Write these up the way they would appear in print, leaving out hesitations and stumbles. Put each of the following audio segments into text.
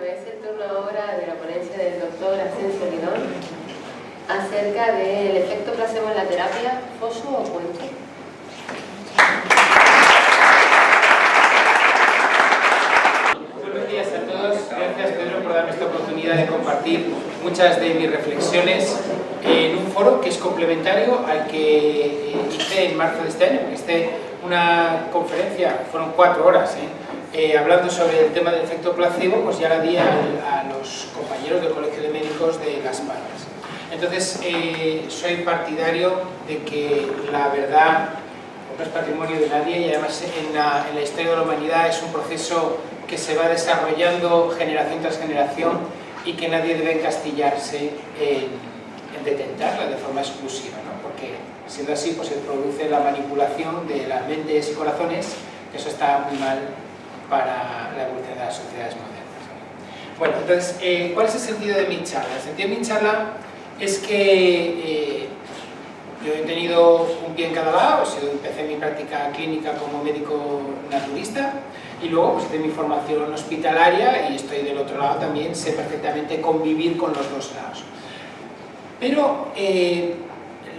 Es el turno ahora de la ponencia del doctor Asensio Lidón acerca del efecto placebo en la terapia, foso o cuento. Buenos días a todos, gracias Pedro por darme esta oportunidad de compartir muchas de mis reflexiones en un foro que es complementario al que hice en marzo de este año, porque hice una conferencia, fueron 4 horas, hablando sobre el tema del efecto placebo, pues ya la di a los compañeros del Colegio de Médicos de Las Palmas. Entonces, soy partidario de que la verdad no es patrimonio de nadie y además en la historia de la humanidad es un proceso que se va desarrollando generación tras generación y que nadie debe encastillarse en detentarla de forma exclusiva, ¿no? Porque siendo así, pues se produce la manipulación de las mentes y corazones, que eso está muy mal para la evolución de las sociedades modernas. Bueno, entonces, ¿cuál es el sentido de mi charla? El sentido de mi charla es que yo he tenido un pie en cada lado, empecé mi práctica clínica como médico naturista y luego pues, hice mi formación hospitalaria y estoy del otro lado también, sé perfectamente convivir con los dos lados. Pero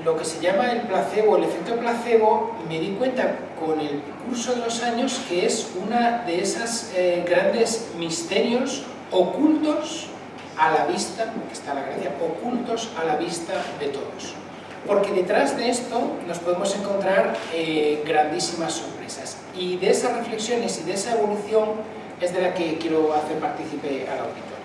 lo que se llama el placebo, el efecto placebo, me di cuenta con el curso de los años que es una de esas grandes misterios ocultos a la vista, que está la gracia, ocultos a la vista de todos. Porque detrás de esto nos podemos encontrar grandísimas sorpresas. Y de esas reflexiones y de esa evolución es de la que quiero hacer partícipe al auditorio.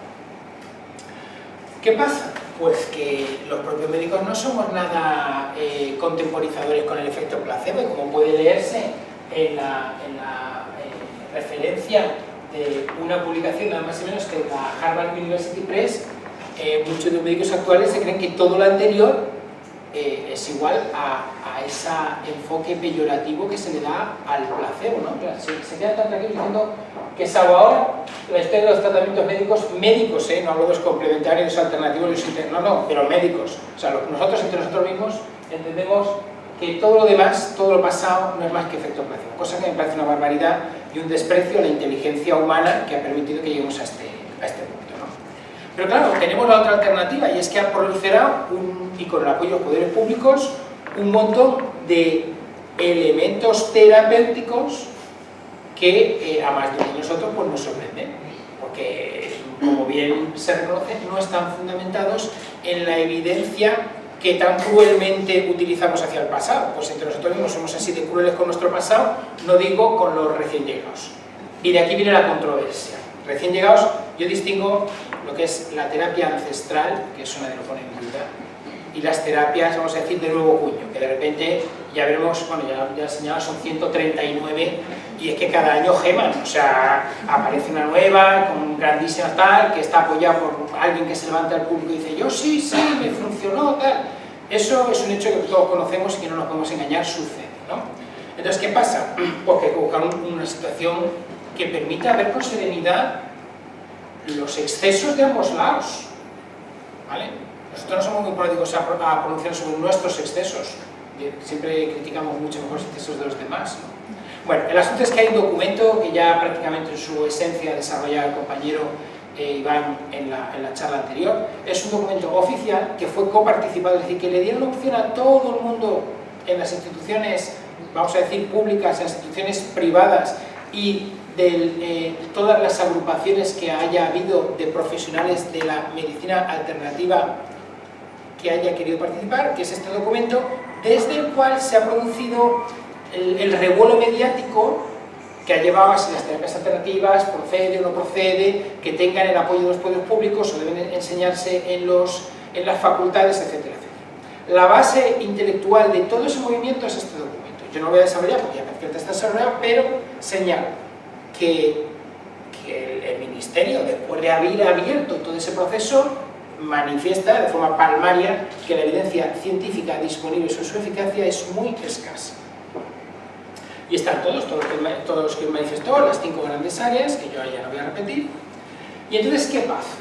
¿Qué pasa? Pues que los propios médicos no somos nada contemporizadores con el efecto placebo, y como puede leerse en la referencia de una publicación nada más y menos que la Harvard University Press, muchos de los médicos actuales se creen que todo lo anterior es igual a ese enfoque peyorativo que se le da al placebo, ¿no? Se quedan tan tranquilos diciendo que salvo ahora la historia de los tratamientos médicos, no hablo de los complementarios, alternativos, no, pero médicos. O sea, nosotros entre nosotros mismos entendemos que todo lo demás, todo lo pasado, no es más que efecto placebo, cosa que me parece una barbaridad y un desprecio a la inteligencia humana que ha permitido que lleguemos a este punto, ¿no? Pero claro, tenemos la otra alternativa y es que ha proliferado, y con el apoyo de los poderes públicos, un montón de elementos terapéuticos que a más de nosotros pues, nos sorprenden, porque como bien se reconoce, no están fundamentados en la evidencia que tan cruelmente utilizamos hacia el pasado. Pues entre nosotros mismos somos así de crueles con nuestro pasado, no digo con los recién llegados. Y de aquí viene la controversia. Recién llegados, yo distingo lo que es la terapia ancestral, que eso nadie lo pone en duda, y las terapias, vamos a decir, de nuevo cuño, que de repente ya veremos, bueno, ya señalado, son 139, y es que cada año geman, o sea, aparece una nueva, con grandísima tal, que está apoyada por alguien que se levanta al público y dice, yo sí, me funcionó, tal. Eso es un hecho que todos conocemos y que no nos podemos engañar, sucede, ¿no? Entonces, ¿qué pasa? Pues que hay que buscar una situación que permita ver con serenidad los excesos de ambos lados, ¿vale? Nosotros no somos muy políticos a pronunciar sobre nuestros excesos, siempre criticamos mucho mejor los excesos de los demás, ¿no? Bueno, el asunto es que hay un documento que ya prácticamente en su esencia desarrolla el compañero Iván en la charla anterior. Es un documento oficial que fue coparticipado, es decir, que le dieron opción a todo el mundo en las instituciones, vamos a decir, públicas, en las instituciones privadas y de todas las agrupaciones que haya habido de profesionales de la medicina alternativa que haya querido participar, que es este documento, desde el cual se ha producido el revuelo mediático que ha llevado a si las terapias alternativas procede o no procede, que tengan el apoyo de los poderes públicos o deben enseñarse en las facultades, etcétera, etcétera. La base intelectual de todo ese movimiento es este documento. Yo no lo voy a desarrollar porque ya perfectamente está desarrollado, pero señalo que el Ministerio, después de haber abierto todo ese proceso, manifiesta de forma palmaria que la evidencia científica disponible sobre su eficacia es muy escasa. Y están todos los que manifestó, las 5 grandes áreas, que yo ya no voy a repetir. Y entonces, ¿qué pasa?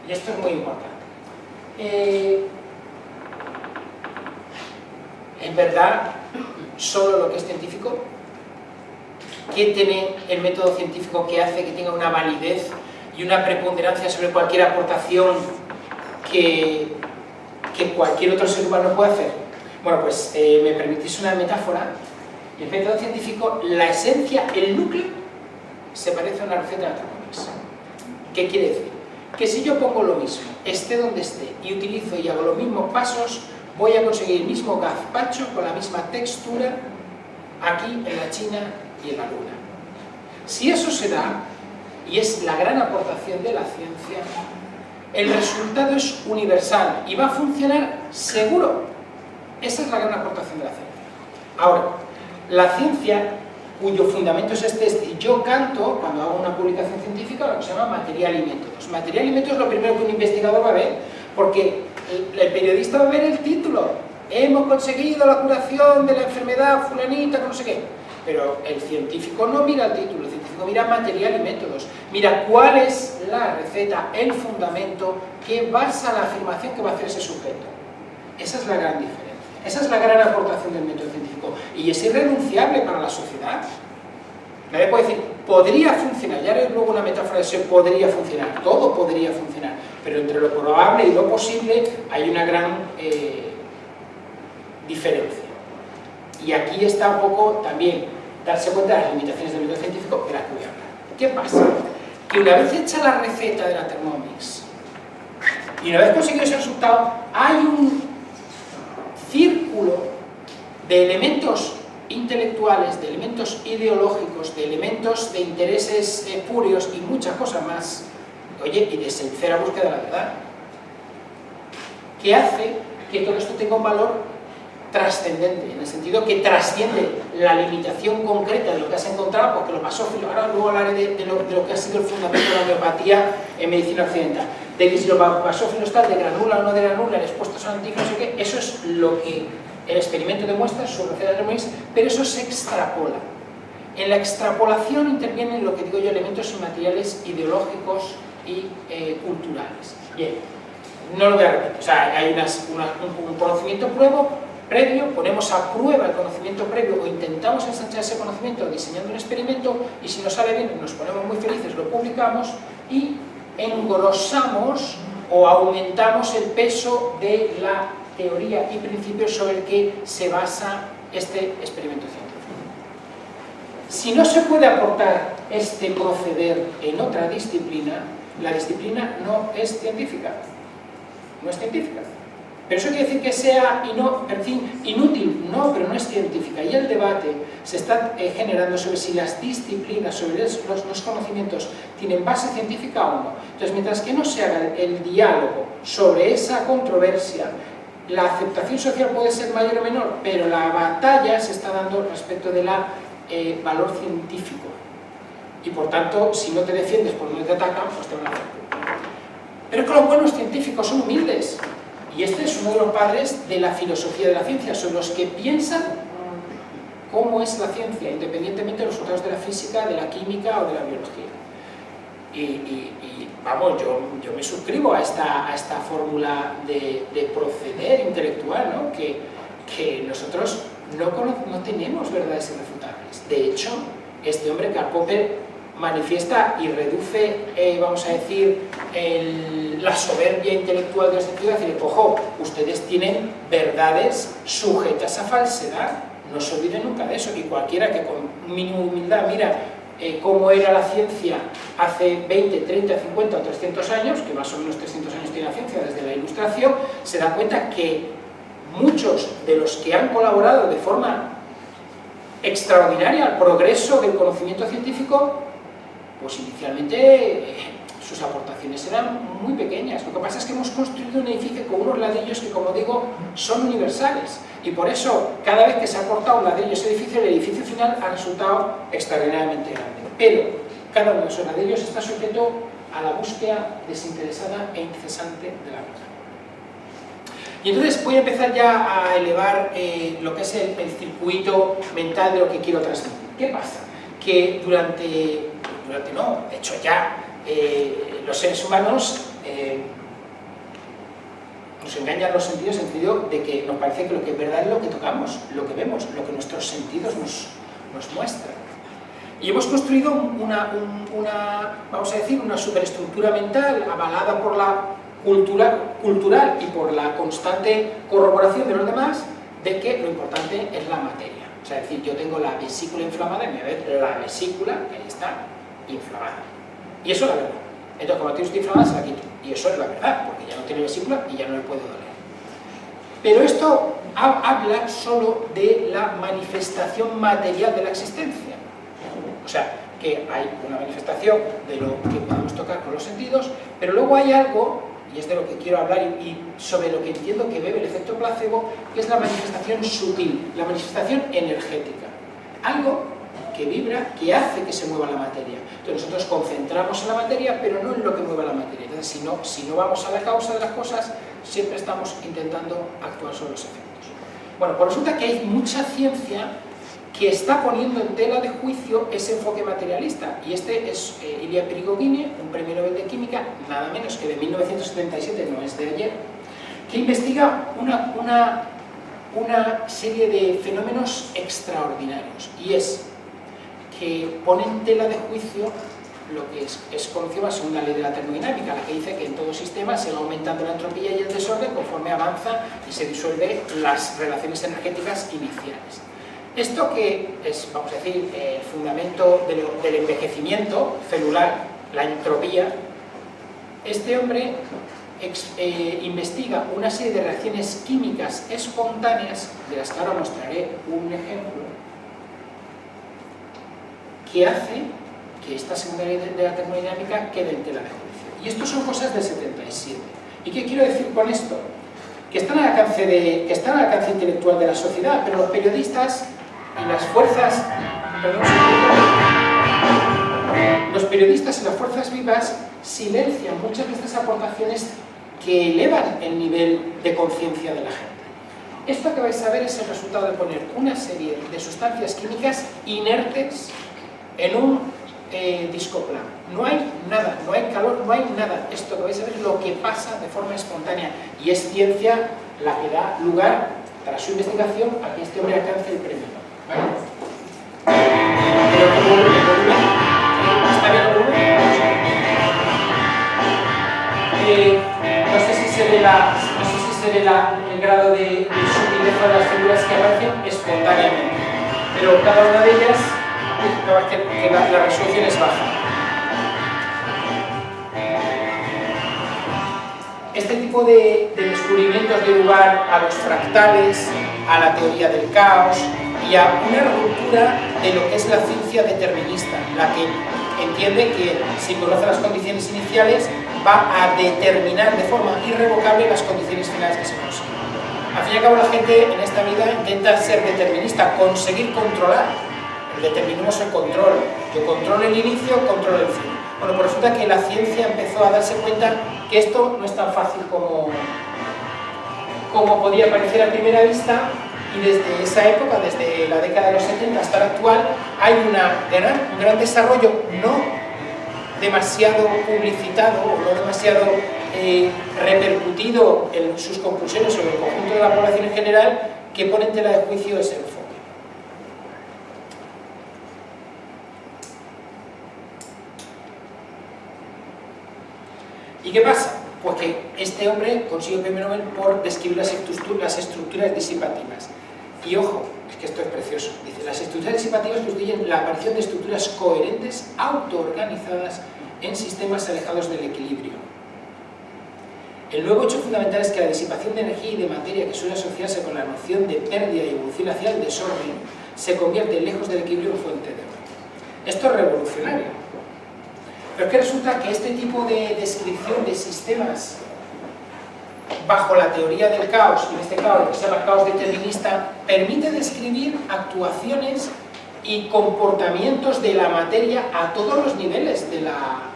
Y esto es muy importante. En verdad, solo lo que es científico, ¿qué tiene el método científico que hace que tenga una validez y una preponderancia sobre cualquier aportación que cualquier otro ser humano puede hacer. Bueno, pues me permitís una metáfora. El método científico, la esencia, el núcleo, se parece a una receta de Thermomix. ¿Qué quiere decir? Que si yo pongo lo mismo, esté donde esté, y utilizo y hago los mismos pasos, voy a conseguir el mismo gazpacho con la misma textura aquí, en la China y en la Luna. Si eso se da, y es la gran aportación de la ciencia, el resultado es universal y va a funcionar seguro. Esa es la gran aportación de la ciencia. Ahora, la ciencia, cuyo fundamento es este, yo canto, cuando hago una publicación científica, lo que se llama material y métodos. Material y métodos es lo primero que un investigador va a ver, porque el periodista va a ver el título. Hemos conseguido la curación de la enfermedad fulanita, no sé qué. Pero el científico no mira el título, el científico mira material y métodos. Mira cuál es la receta, el fundamento que basa la afirmación que va a hacer ese sujeto. Esa es la gran diferencia. Esa es la gran aportación del método científico. Y es irrenunciable para la sociedad. Nadie puede decir, podría funcionar. Ya haré luego una metáfora de eso, podría funcionar. Todo podría funcionar. Pero entre lo probable y lo posible hay una gran diferencia. Y aquí está un poco también darse cuenta de las limitaciones del método científico, de las que voy a hablar. ¿Qué pasa? Que una vez hecha la receta de la Thermomix y una vez conseguido ese resultado, hay un círculo de elementos intelectuales, de elementos ideológicos, de elementos de intereses espurios y muchas cosas más, oye, y de sincera búsqueda de la verdad, que hace que todo esto tenga un valor trascendente, en el sentido que trasciende la limitación concreta de lo que has encontrado, porque los basófilos, ahora luego hablaré de lo que ha sido el fundamento de la homeopatía en medicina occidental, de que si los basófilos tal de granula o no de granula, expuestos a antígenos, no sé qué, eso es lo que el experimento demuestra, su receta de Thermomix, pero eso se extrapola. En la extrapolación intervienen, lo que digo yo, elementos inmateriales ideológicos y culturales. Bien, no lo voy a repetir, o sea, hay un conocimiento previo, ponemos a prueba el conocimiento previo o intentamos ensanchar ese conocimiento diseñando un experimento y si nos sale bien nos ponemos muy felices, lo publicamos y engrosamos o aumentamos el peso de la teoría y principios sobre el que se basa este experimento científico. Si no se puede aportar este proceder en otra disciplina, la disciplina no es científica. No es científica. Pero eso quiere decir que sea inútil, no, pero no es científica. Y el debate se está generando sobre si las disciplinas, sobre los conocimientos, tienen base científica o no. Entonces, mientras que no se haga el diálogo sobre esa controversia, la aceptación social puede ser mayor o menor, pero la batalla se está dando respecto del valor científico. Y por tanto, si no te defiendes por donde te atacan, pues te van a hacer. Pero es que los buenos científicos son humildes. Y este es uno de los padres de la filosofía de la ciencia, son los que piensan cómo es la ciencia, independientemente de los resultados de la física, de la química o de la biología. Y vamos, yo me suscribo a esta fórmula de proceder intelectual, ¿no? que nosotros no tenemos verdades irrefutables. De hecho, este hombre, Karl Popper, manifiesta y reduce, vamos a decir, la soberbia intelectual de este ciudad y dice, ojo, ustedes tienen verdades sujetas a falsedad, no se olviden nunca de eso, y cualquiera que con mínima humildad mira cómo era la ciencia hace 20, 30, 50 o 300 años, que más o menos 300 años tiene la ciencia desde la Ilustración, se da cuenta que muchos de los que han colaborado de forma extraordinaria al progreso del conocimiento científico, pues inicialmente sus aportaciones eran muy pequeñas. Lo que pasa es que hemos construido un edificio con unos ladrillos que, como digo, son universales. Y por eso, cada vez que se ha cortado un ladrillo ese edificio, el edificio final ha resultado extraordinariamente grande. Pero cada uno de esos ladrillos está sujeto a la búsqueda desinteresada e incesante de la verdad. Y entonces voy a empezar ya a elevar lo que es el circuito mental de lo que quiero transmitir. ¿Qué pasa? Que de hecho ya los seres humanos nos engañan los sentidos en el sentido de que nos parece que lo que es verdad es lo que tocamos, lo que vemos, lo que nuestros sentidos nos muestran. Y hemos construido vamos a decir, una superestructura mental avalada por la cultural y por la constante corroboración de los demás de que lo importante es la materia. O sea, es decir, yo tengo la vesícula inflamada y me ve la vesícula, que ahí está, inflamada. Y eso es la verdad. Entonces, como tiene usted inflamada, se la quito. Y eso es la verdad, porque ya no tiene vesícula y ya no le puede doler. Pero esto habla solo de la manifestación material de la existencia. O sea, que hay una manifestación de lo que podemos tocar con los sentidos, pero luego hay algo, y es de lo que quiero hablar y sobre lo que entiendo que bebe el efecto placebo, que es la manifestación sutil, la manifestación energética. Algo que vibra, que hace que se mueva la materia. Entonces nosotros concentramos en la materia, pero no en lo que mueva la materia. Entonces si no vamos a la causa de las cosas, siempre estamos intentando actuar sobre los efectos. Bueno, pues resulta que hay mucha ciencia que está poniendo en tela de juicio ese enfoque materialista. Y este es Ilya Prigogine, un premio Nobel de Química, nada menos que de 1977, no es de ayer, que investiga una serie de fenómenos extraordinarios. Y es que pone en tela de juicio lo que es conocido como una ley de la termodinámica, la que dice que en todo sistema se va aumentando la entropía y el desorden conforme avanza y se disuelve las relaciones energéticas iniciales. Esto que es, vamos a decir, el fundamento del envejecimiento celular, la entropía, este hombre investiga una serie de reacciones químicas espontáneas, de las que ahora mostraré un ejemplo, que hace que esta segunda ley de la termodinámica quede en tela de juicio. Y esto son cosas del 77. ¿Y qué quiero decir con esto? Que están al alcance intelectual de la sociedad, pero los periodistas y las fuerzas, los periodistas y las fuerzas vivas silencian muchas de estas aportaciones que elevan el nivel de conciencia de la gente. Esto que vais a ver es el resultado de poner una serie de sustancias químicas inertes en un disco plano. No hay nada, no hay calor, no hay nada. Esto que vais a ver es lo que pasa de forma espontánea y es ciencia la que da lugar, tras su investigación, a que este hombre alcance el premio. ¿Vale? ¿Está bien el volumen? No sé si se ve el grado de sutileza de las figuras que aparecen espontáneamente, pero cada una de ellas que la resolución es baja. Este tipo de descubrimientos dio lugar a los fractales, a la teoría del caos y a una ruptura de lo que es la ciencia determinista, la que entiende que si conoce las condiciones iniciales va a determinar de forma irrevocable las condiciones finales que se consiguen. Al fin y al cabo la gente en esta vida intenta ser determinista, conseguir controlar. El determinismo es el control. Yo controlo el inicio, controlo el fin. Bueno, pues resulta que la ciencia empezó a darse cuenta que esto no es tan fácil como podía parecer a primera vista, y desde esa época, desde la década de los 70 hasta la actual, hay un gran desarrollo, no demasiado publicitado o no demasiado repercutido en sus conclusiones sobre el conjunto de la población en general, que pone en tela de juicio ese enfoque. ¿Y qué pasa? Pues que este hombre consigue el premio Nobel por describir las estructuras disipativas. Y ojo, es que esto es precioso. Dice, las estructuras disipativas constituyen la aparición de estructuras coherentes, autoorganizadas en sistemas alejados del equilibrio. El nuevo hecho fundamental es que la disipación de energía y de materia, que suele asociarse con la noción de pérdida y evolución hacia el desorden, se convierte lejos del equilibrio en fuente de orden. Esto es revolucionario. Pero es que resulta que este tipo de descripción de sistemas bajo la teoría del caos, y en este caso lo que se llama caos determinista, permite describir actuaciones y comportamientos de la materia a todos los niveles de la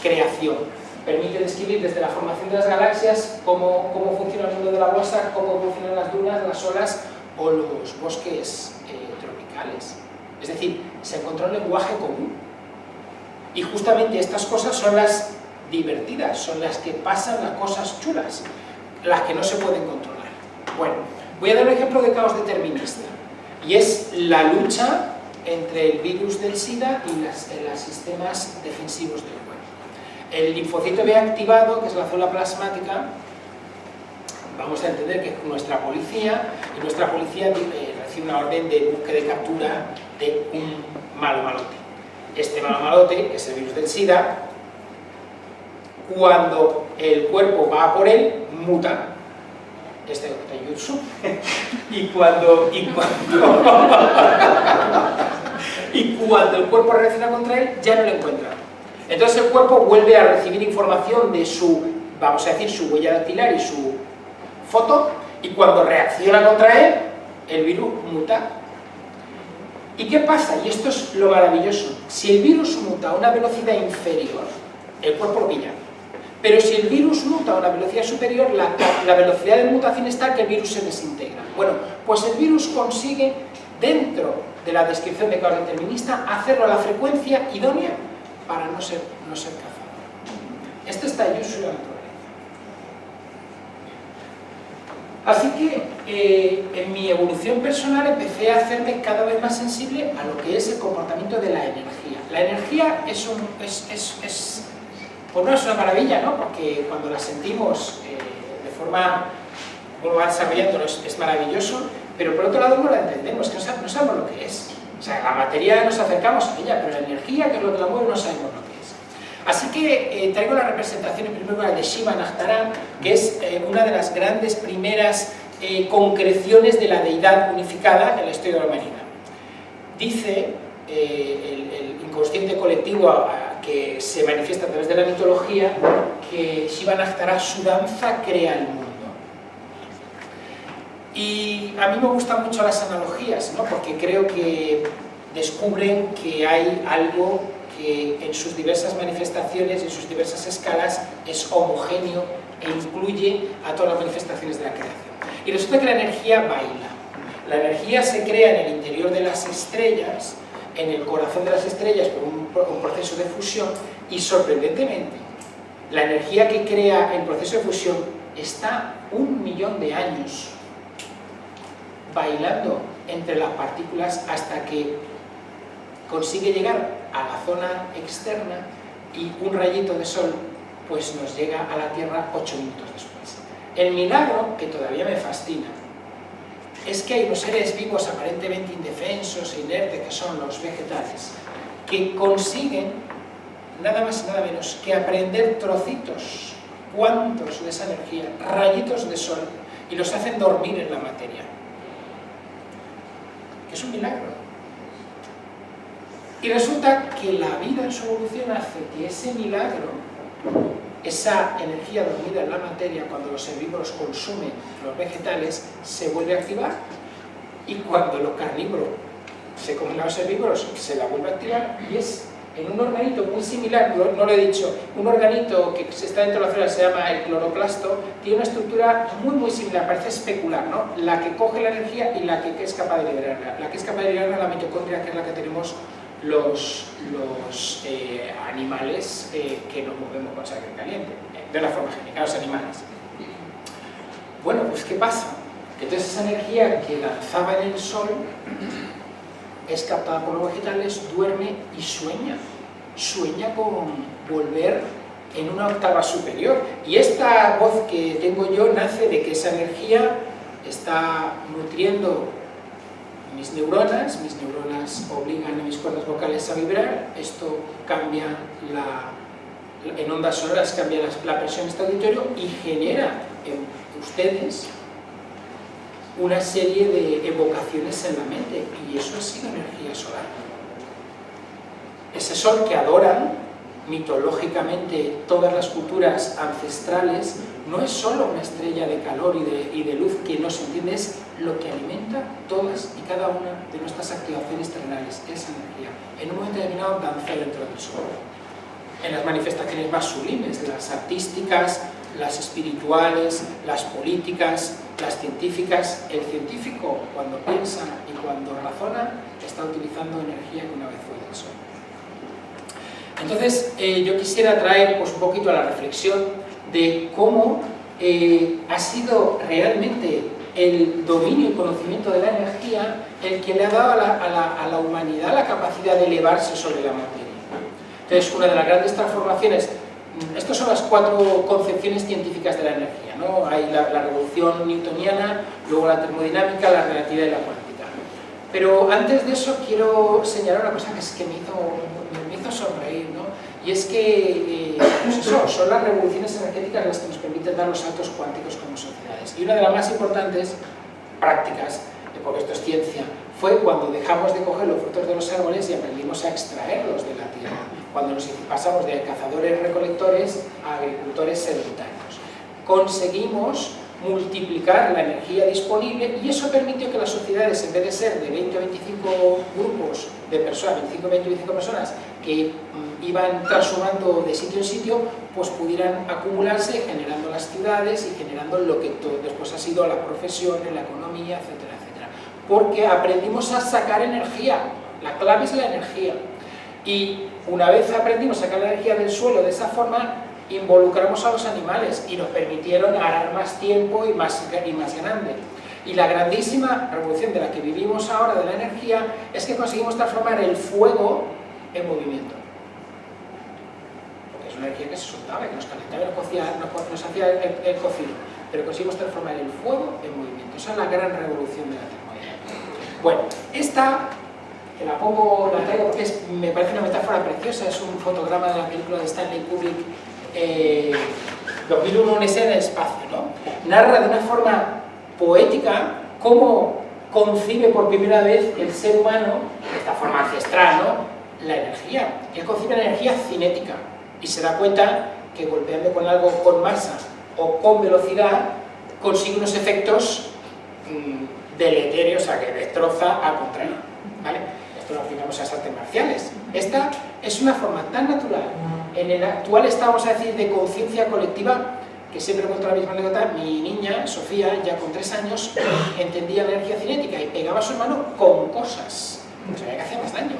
creación. Permite describir desde la formación de las galaxias cómo funciona el mundo de la bolsa, cómo funcionan las dunas, las olas o los bosques tropicales. Es decir, se encontró un lenguaje común. Y justamente estas cosas son las divertidas, son las que pasan las cosas chulas, las que no se pueden controlar. Bueno, voy a dar un ejemplo de caos determinista, y es la lucha entre el virus del SIDA y los sistemas defensivos del cuerpo. El linfocito B activado, que es la célula plasmática, vamos a entender que es nuestra policía, y nuestra policía recibe una orden de búsqueda y captura de un malo malote. Este malo malote, que es el virus del SIDA, cuando el cuerpo va a por él, muta. Este es Taijutsu. y cuando el cuerpo reacciona contra él, ya no lo encuentra. Entonces el cuerpo vuelve a recibir información de su, vamos a decir, su huella dactilar y su foto, y cuando reacciona contra él, el virus muta. ¿Y qué pasa? Y esto es lo maravilloso. Si el virus muta a una velocidad inferior, el cuerpo lo pilla. Pero si el virus muta a una velocidad superior, la velocidad de mutación es tal que el virus se desintegra. Bueno, pues el virus consigue, dentro de la descripción de caos determinista, hacerlo a la frecuencia idónea para no ser cazado. Esto está en uso de la naturaleza. Así que en mi evolución personal empecé a hacerme cada vez más sensible a lo que es el comportamiento de la energía. La energía pues no es una maravilla, ¿no? Porque cuando la sentimos de forma, como va desarrollando, es maravilloso, pero por otro lado no la entendemos, que no sabemos lo que es. O sea, la materia nos acercamos a ella, pero la energía, que es lo que la mueve, no sabemos lo que es. Así que traigo la representación en primer lugar de Shiva Naktara, que es una de las grandes primeras concreciones de la deidad unificada en la historia de la humanidad. Dice el inconsciente colectivo que se manifiesta a través de la mitología que Shiva Naktara, su danza crea el mundo. Y a mí me gustan mucho las analogías, ¿no? Porque creo que descubren que hay algo que en sus diversas manifestaciones, en sus diversas escalas, es homogéneo e incluye a todas las manifestaciones de la creación. Y resulta que la energía baila. La energía se crea en el interior de las estrellas, en el corazón de las estrellas por un proceso de fusión, y sorprendentemente, la energía que crea el proceso de fusión está 1.000.000 de años bailando entre las partículas hasta que consigue llegar a la zona externa y un rayito de sol pues nos llega a la Tierra 8 minutos después. El milagro, que todavía me fascina, es que hay unos seres vivos aparentemente indefensos e inertes, que son los vegetales, que consiguen nada más y nada menos que aprender trocitos, cuantos de esa energía, rayitos de sol, y los hacen dormir en la materia. Que es un milagro. Y resulta que la vida en su evolución hace que ese milagro, esa energía dormida en la materia, cuando los herbívoros consumen los vegetales, se vuelve a activar, y cuando los carnívoros se comen a los herbívoros, se la vuelve a activar, y es en un organito muy similar, no lo he dicho, un organito que está dentro de la célula, se llama el cloroplasto, tiene una estructura muy similar, parece especular, ¿no? La que coge la energía y la que es capaz de liberarla. La que es capaz de liberarla es la mitocondria, que es la que tenemos los animales que nos movemos con sangre caliente, de la forma génica, los animales. Bueno, pues ¿qué pasa? Que entonces esa energía que lanzaba en el sol es captada por los vegetales, duerme y sueña con volver en una octava superior. Y esta voz que tengo yo nace de que esa energía está nutriendo mis neuronas obligan a mis cuerdas vocales a vibrar, esto cambia en ondas sonoras, cambia la presión de este auditorio y genera en ustedes una serie de evocaciones en la mente, y eso ha sido energía solar. Ese sol que adoran mitológicamente todas las culturas ancestrales no es solo una estrella de calor y de luz que no se entiende, es lo que alimenta todas y cada una de nuestras activaciones terrenales, esa energía. En un momento determinado danza dentro del sol. En las manifestaciones más sublimes, las artísticas, las espirituales, las políticas, las científicas. El científico, cuando piensa y cuando razona, está utilizando energía que una vez fue del sol. Entonces, yo quisiera traer pues, un poquito a la reflexión de cómo ha sido realmente el dominio y conocimiento de la energía el que le ha dado a la humanidad la capacidad de elevarse sobre la materia. Entonces, una de las grandes transformaciones, estas son las 4 concepciones científicas de la energía, ¿no? Hay la revolución newtoniana, luego la termodinámica, la relatividad y la cuántica. Pero antes de eso quiero señalar una cosa que me hizo sonreír, ¿no? Y es que pues eso, son las revoluciones energéticas las que nos permiten dar los saltos cuánticos como sociedades. Y una de las más importantes prácticas, porque esto es ciencia, fue cuando dejamos de coger los frutos de los árboles y aprendimos a extraerlos de la tierra, cuando nos pasamos de cazadores-recolectores a agricultores sedentarios. Conseguimos multiplicar la energía disponible y eso permitió que las sociedades, en vez de ser de 20 o 25 grupos de personas, 25 o 25 personas que iban transformando de sitio en sitio, pues pudieran acumularse generando las ciudades y generando lo que después ha sido la profesión, la economía, etcétera, etcétera. Porque aprendimos a sacar energía, la clave es la energía. Y una vez aprendimos a sacar la energía del suelo de esa forma, involucramos a los animales y nos permitieron arar más tiempo y más grande. Y la grandísima revolución de la que vivimos ahora de la energía es que conseguimos transformar el fuego en movimiento. Porque es una energía que se soltaba, que nos calentaba y nos hacía el cocido. Pero conseguimos transformar el fuego en movimiento. Esa es la gran revolución de la termodinámica. Bueno, esta que la traigo porque me parece una metáfora preciosa, es un fotograma de la película de Stanley Kubrick, 2001 Odisea en el espacio, ¿no? Narra de una forma poética cómo concibe por primera vez el ser humano, de esta forma ancestral, ¿no?, la energía. Él concibe la energía cinética y se da cuenta que golpeando con algo con masa o con velocidad consigue unos efectos deleterios, o sea, que destroza al contrario, ¿vale? Esto lo aplicamos a las artes marciales. Esta es una forma tan natural en el actual estado, vamos a decir, de conciencia colectiva, que siempre cuento la misma anécdota. Mi niña, Sofía, ya con 3 años, entendía la energía cinética y pegaba su mano con cosas. Sabía que hacía más daño.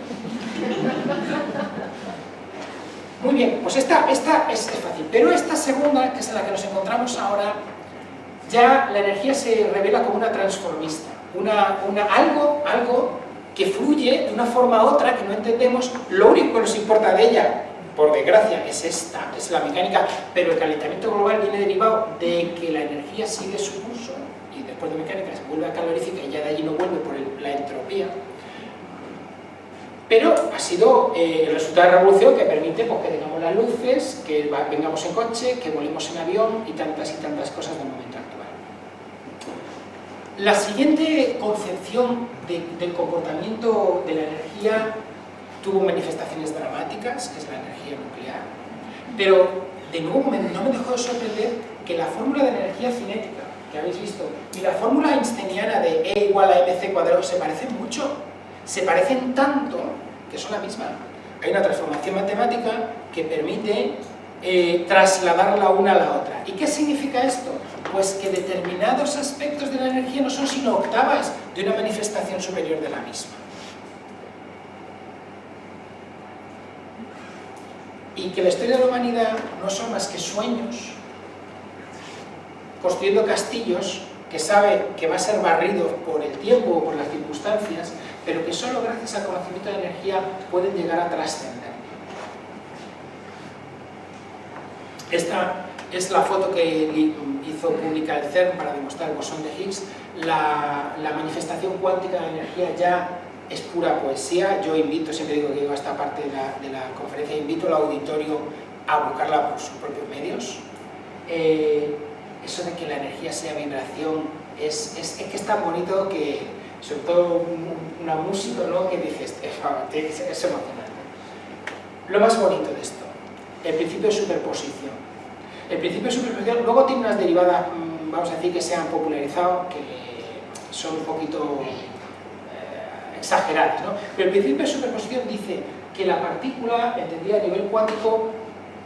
Muy bien, pues esta es fácil. Pero esta segunda, que es en la que nos encontramos ahora, ya la energía se revela como una transformista. Algo que fluye de una forma a otra que no entendemos. Lo único que nos importa de ella, por desgracia, es la mecánica, pero el calentamiento global viene derivado de que la energía sigue su curso y después de mecánica se vuelve a calorífica y ya de allí no vuelve por la entropía. Pero ha sido el resultado de la revolución que permite pues, que tengamos las luces, que vengamos en coche, que volemos en avión y tantas cosas del momento actual. La siguiente concepción del comportamiento de la energía tuvo manifestaciones dramáticas, que es la energía nuclear, pero de nuevo no me dejó de sorprender que la fórmula de energía cinética que habéis visto y la fórmula einsteiniana de E igual a mc cuadrado se parecen mucho, se parecen tanto que son la misma. Hay una transformación matemática que permite trasladarla una a la otra. ¿Y qué significa esto? Pues que determinados aspectos de la energía no son sino octavas de una manifestación superior de la misma. Y que la historia de la humanidad no son más que sueños, construyendo castillos que sabe que va a ser barrido por el tiempo o por las circunstancias, pero que solo gracias al conocimiento de la energía pueden llegar a trascender. Esta es la foto que hizo pública el CERN para demostrar el bosón de Higgs. La manifestación cuántica de la energía ya es pura poesía. Yo invito, siempre digo que llego a esta parte de la conferencia, invito al auditorio a buscarla por sus propios medios. Eso de que la energía sea vibración es que es tan bonito que, sobre todo una música, ¿no?, que dices, es emocionante. Lo más bonito de esto, el principio de superposición. El principio de superposición luego tiene unas derivadas, vamos a decir, que se han popularizado, que son un poquito exageradas, ¿no? Pero el principio de superposición dice que la partícula, entendida a nivel cuántico,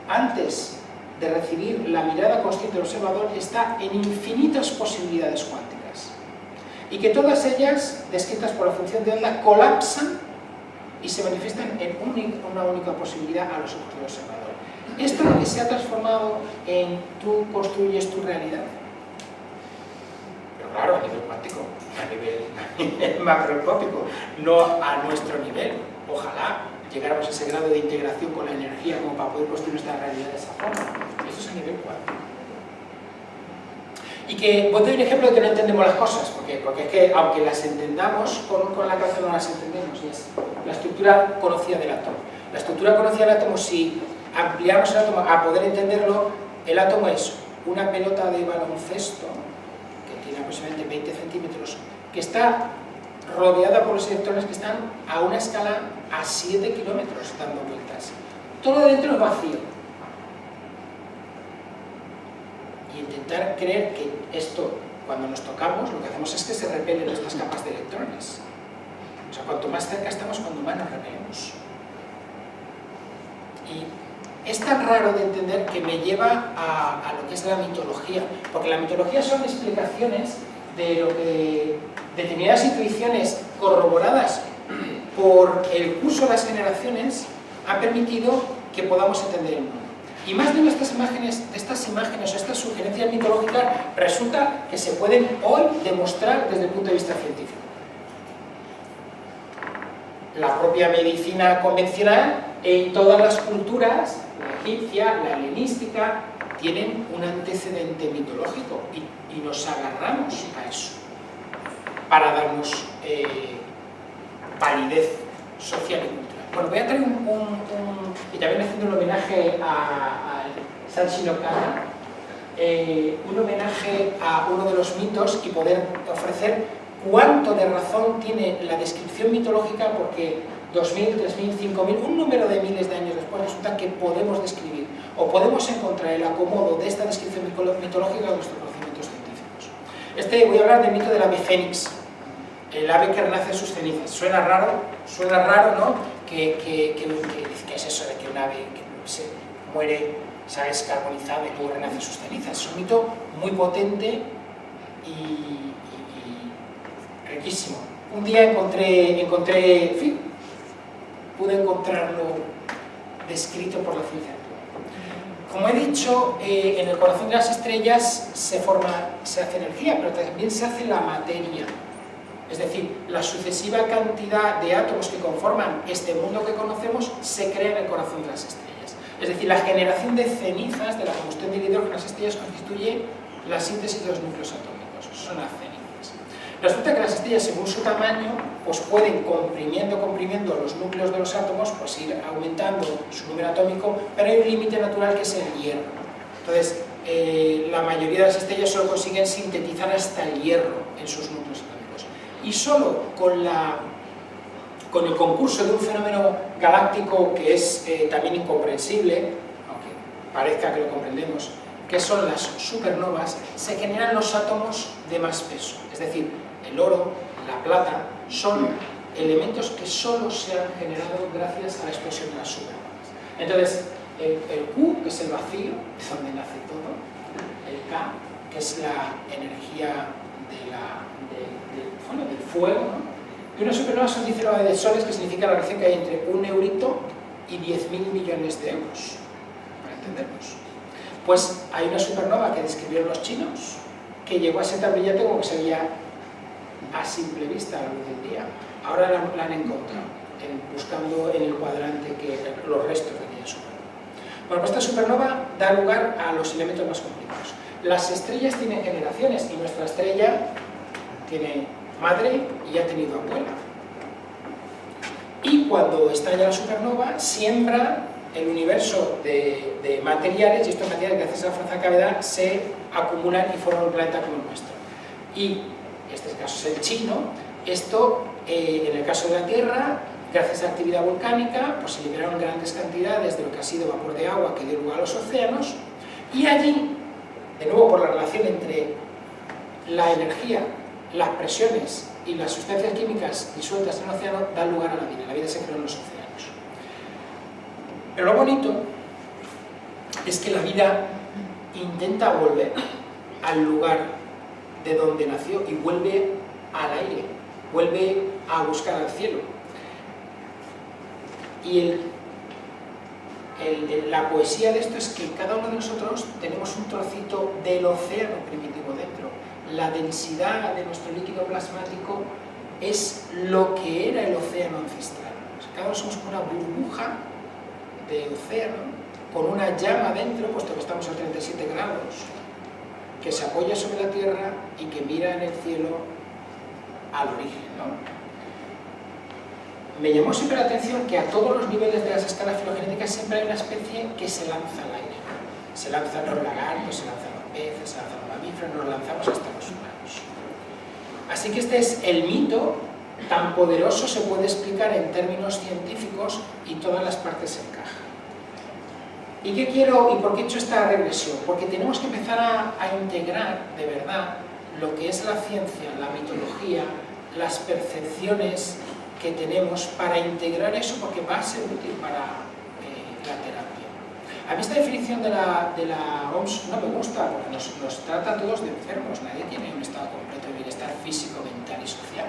antes de recibir la mirada consciente del observador, está en infinitas posibilidades cuánticas. Y que todas ellas, descritas por la función de onda, colapsan y se manifiestan en una única posibilidad a los ojos del observador. Esto es lo que se ha transformado en tú construyes tu realidad. Pero claro, a nivel cuántico, a nivel macroscópico, no a nuestro nivel. Ojalá llegáramos a ese grado de integración con la energía como para poder construir nuestra realidad de esa forma. Esto es a nivel cuántico. Y que, voy a dar un ejemplo de que no entendemos las cosas, porque es que aunque las entendamos, con la cabeza no las entendemos, y es la estructura conocida del átomo. La estructura conocida del átomo, si ampliamos el átomo a poder entenderlo, el átomo es una pelota de baloncesto, que tiene aproximadamente 20 centímetros, que está rodeada por los electrones que están a una escala a 7 kilómetros dando vueltas. Todo de dentro es vacío. Y intentar creer que esto, cuando nos tocamos, lo que hacemos es que se repelen estas capas de electrones. O sea, cuanto más cerca estamos, cuando más nos repelemos. Y es tan raro de entender que me lleva a lo que es la mitología, porque la mitología son explicaciones de lo que determinadas intuiciones corroboradas por el curso de las generaciones han permitido que podamos entender el mundo. Y más de estas imágenes o estas sugerencias mitológicas resulta que se pueden hoy demostrar desde el punto de vista científico. La propia medicina convencional en todas las culturas, la egipcia, la helenística, tienen un antecedente mitológico y nos agarramos a eso para darnos validez social y cultural. Bueno, voy a traer y también haciendo un homenaje a Sanshiro Kana, un homenaje a uno de los mitos y poder ofrecer cuánto de razón tiene la descripción mitológica, porque 2000, 3000, 5000, un número de miles de años después resulta que podemos describir o podemos encontrar el acomodo de esta descripción mitológica en nuestros conocimientos científicos. Voy a hablar del mito del ave fénix, el ave que renace de sus cenizas. Suena raro, ¿no? ¿Qué es eso de que un ave que se muere, se ha descarbonizado y luego renace de sus cenizas? Es un mito muy potente y riquísimo. Un día encontré, en fin, pude encontrarlo descrito por la ciencia actual. Como he dicho, en el corazón de las estrellas se hace energía, pero también se hace la materia. Es decir, la sucesiva cantidad de átomos que conforman este mundo que conocemos se crea en el corazón de las estrellas. Es decir, la generación de cenizas de la combustión del hidrógeno en las estrellas constituye la síntesis de los núcleos atómicos. Son las cenizas. Resulta que las estrellas, según su tamaño, pues pueden, comprimiendo los núcleos de los átomos, pues ir aumentando su número atómico, pero hay un límite natural que es el hierro. Entonces, la mayoría de las estrellas solo consiguen sintetizar hasta el hierro en sus núcleos atómicos. Y solo con el concurso de un fenómeno galáctico que es también incomprensible, aunque parezca que lo comprendemos, que son las supernovas, se generan los átomos de más peso. Es decir, el oro, la plata, son elementos que solo se han generado gracias a la explosión de las supernovas. Entonces, el Q, que es el vacío, es donde nace todo, el K, que es la energía del fuego, ¿no? Y una supernova son 10 de soles, que significa la relación que hay entre un eurito y 10.000 millones de euros, para entendernos. Pues hay una supernova que describieron los chinos, que llegó a ser tan brillante como que se veía a simple vista a la luz del día. Ahora la han encontrado, buscando en el cuadrante los restos de aquella supernova. Bueno, pues esta supernova da lugar a los elementos más complicados. Las estrellas tienen generaciones y nuestra estrella tiene madre y ha tenido abuela. Y cuando estalla la supernova, siembra el universo de materiales, y estos materiales, gracias a la fuerza de gravedad, se acumulan y forman un planeta como el nuestro. Y este caso es el chino. Esto, en el caso de la Tierra, gracias a la actividad volcánica, pues se liberaron grandes cantidades de lo que ha sido vapor de agua que dio lugar a los océanos, y allí, de nuevo por la relación entre la energía, las presiones y las sustancias químicas disueltas en el océano, dan lugar a la vida. La vida se creó en los océanos. Pero lo bonito es que la vida intenta volver al lugar de donde nació y vuelve al aire, vuelve a buscar al cielo. Y la poesía de esto es que cada uno de nosotros tenemos un trocito del océano primitivo dentro. la densidad de nuestro líquido plasmático es lo que era el océano ancestral. O sea, cada uno somos como una burbuja de océano con una llama dentro, puesto que estamos a 37 grados, que se apoya sobre la Tierra y que mira en el cielo al origen, ¿no? Me llamó siempre la atención que a todos los niveles de las escalas filogenéticas siempre hay una especie que se lanza al aire. Se lanzan los lagartos, se lanzan los peces, se lanzan los mamíferos, nos lanzamos hasta los humanos. Así que este es el mito tan poderoso, se puede explicar en términos científicos y todas las partes encajan. ¿Y qué quiero y por qué he hecho esta regresión? Porque tenemos que empezar a integrar de verdad lo que es la ciencia, la mitología, las percepciones que tenemos para integrar eso, porque va a ser útil para la terapia. A mí esta definición de la OMS no me gusta, porque nos trata a todos de enfermos, nadie tiene un estado completo de bienestar físico, mental y social.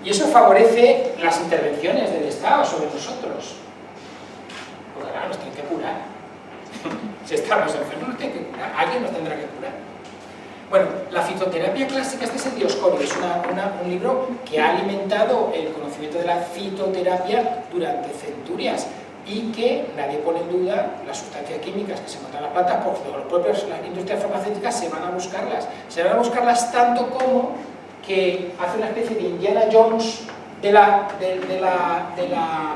Y eso favorece las intervenciones del Estado sobre nosotros. Porque claro, nos tienen que curar. Si estamos enfermos, nos tienen que curar, alguien nos tendrá que curar. Bueno, la fitoterapia clásica, este es el Dioscorio, es un libro que ha alimentado el conocimiento de la fitoterapia durante centurias y que nadie pone en duda las sustancias químicas que se encuentran en las plantas, porque las industrias farmacéuticas se van a buscarlas tanto como que hace una especie de Indiana Jones de la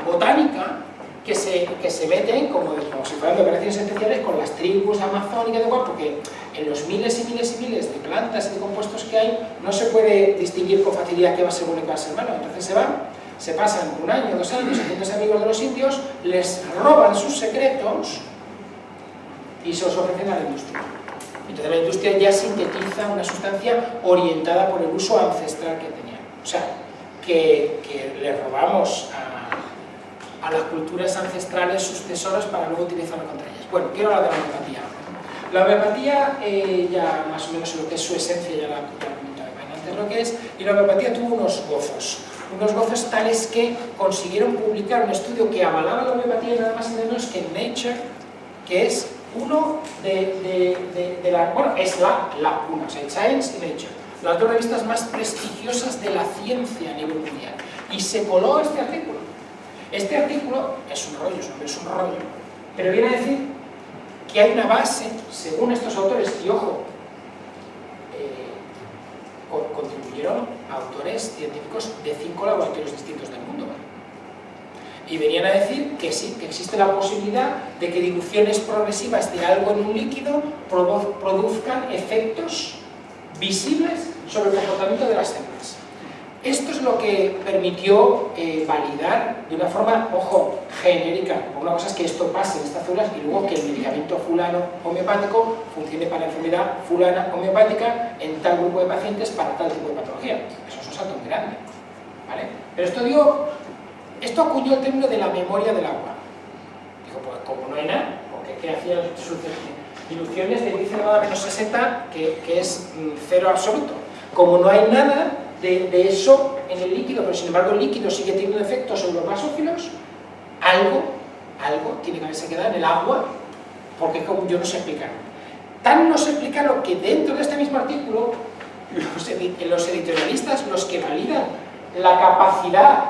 botánica, que se meten como si fueran de operaciones especiales con las tribus amazónicas, porque en los miles y miles y miles de plantas y de compuestos que hay no se puede distinguir con facilidad qué va a ser bueno y qué va a ser malo. Entonces se pasan 1 año, 2 años haciéndose amigos de los indios, les roban sus secretos y se los ofrecen a la industria. Entonces la industria ya sintetiza una sustancia orientada por el uso ancestral que tenía. O sea, que le robamos a las culturas ancestrales sus tesoros para luego utilizarlo contra ellas. Bueno, quiero hablar de la homeopatía. La homeopatía, ya más o menos lo que es su esencia, ya la comentaba antes lo que es, y la homeopatía tuvo unos gozos tales que consiguieron publicar un estudio que avalaba la homeopatía nada más y menos que en Nature, que es uno es la una, o sea, Science y Nature, las 2 revistas más prestigiosas de la ciencia a nivel mundial, y se coló este artículo. Este artículo es un rollo, pero viene a decir que hay una base, según estos autores, y ojo, contribuyeron autores científicos de 5 laboratorios distintos del mundo, ¿vale? Y venían a decir que sí, que existe la posibilidad de que diluciones progresivas de algo en un líquido produzcan efectos visibles sobre el comportamiento de las células. Esto es lo que permitió validar de una forma, ojo, genérica. Una cosa es que esto pase en estas células y luego que el medicamento fulano homeopático funcione para la enfermedad fulana homeopática en tal grupo de pacientes para tal tipo de patología. Eso es un salto muy grande, ¿vale? Pero esto acuñó el término de la memoria del agua. Dijo, pues como no hay nada, porque ¿qué hacían sus diluciones de 10⁻⁻60, que es 0 absoluto? Como no hay nada de eso en el líquido, pero sin embargo el líquido sigue teniendo efectos sobre los basófilos, algo tiene que haberse quedado en el agua, porque es como yo no sé explicar. Tan no sé explicarlo que dentro de este mismo artículo, los editorialistas, los que validan la capacidad,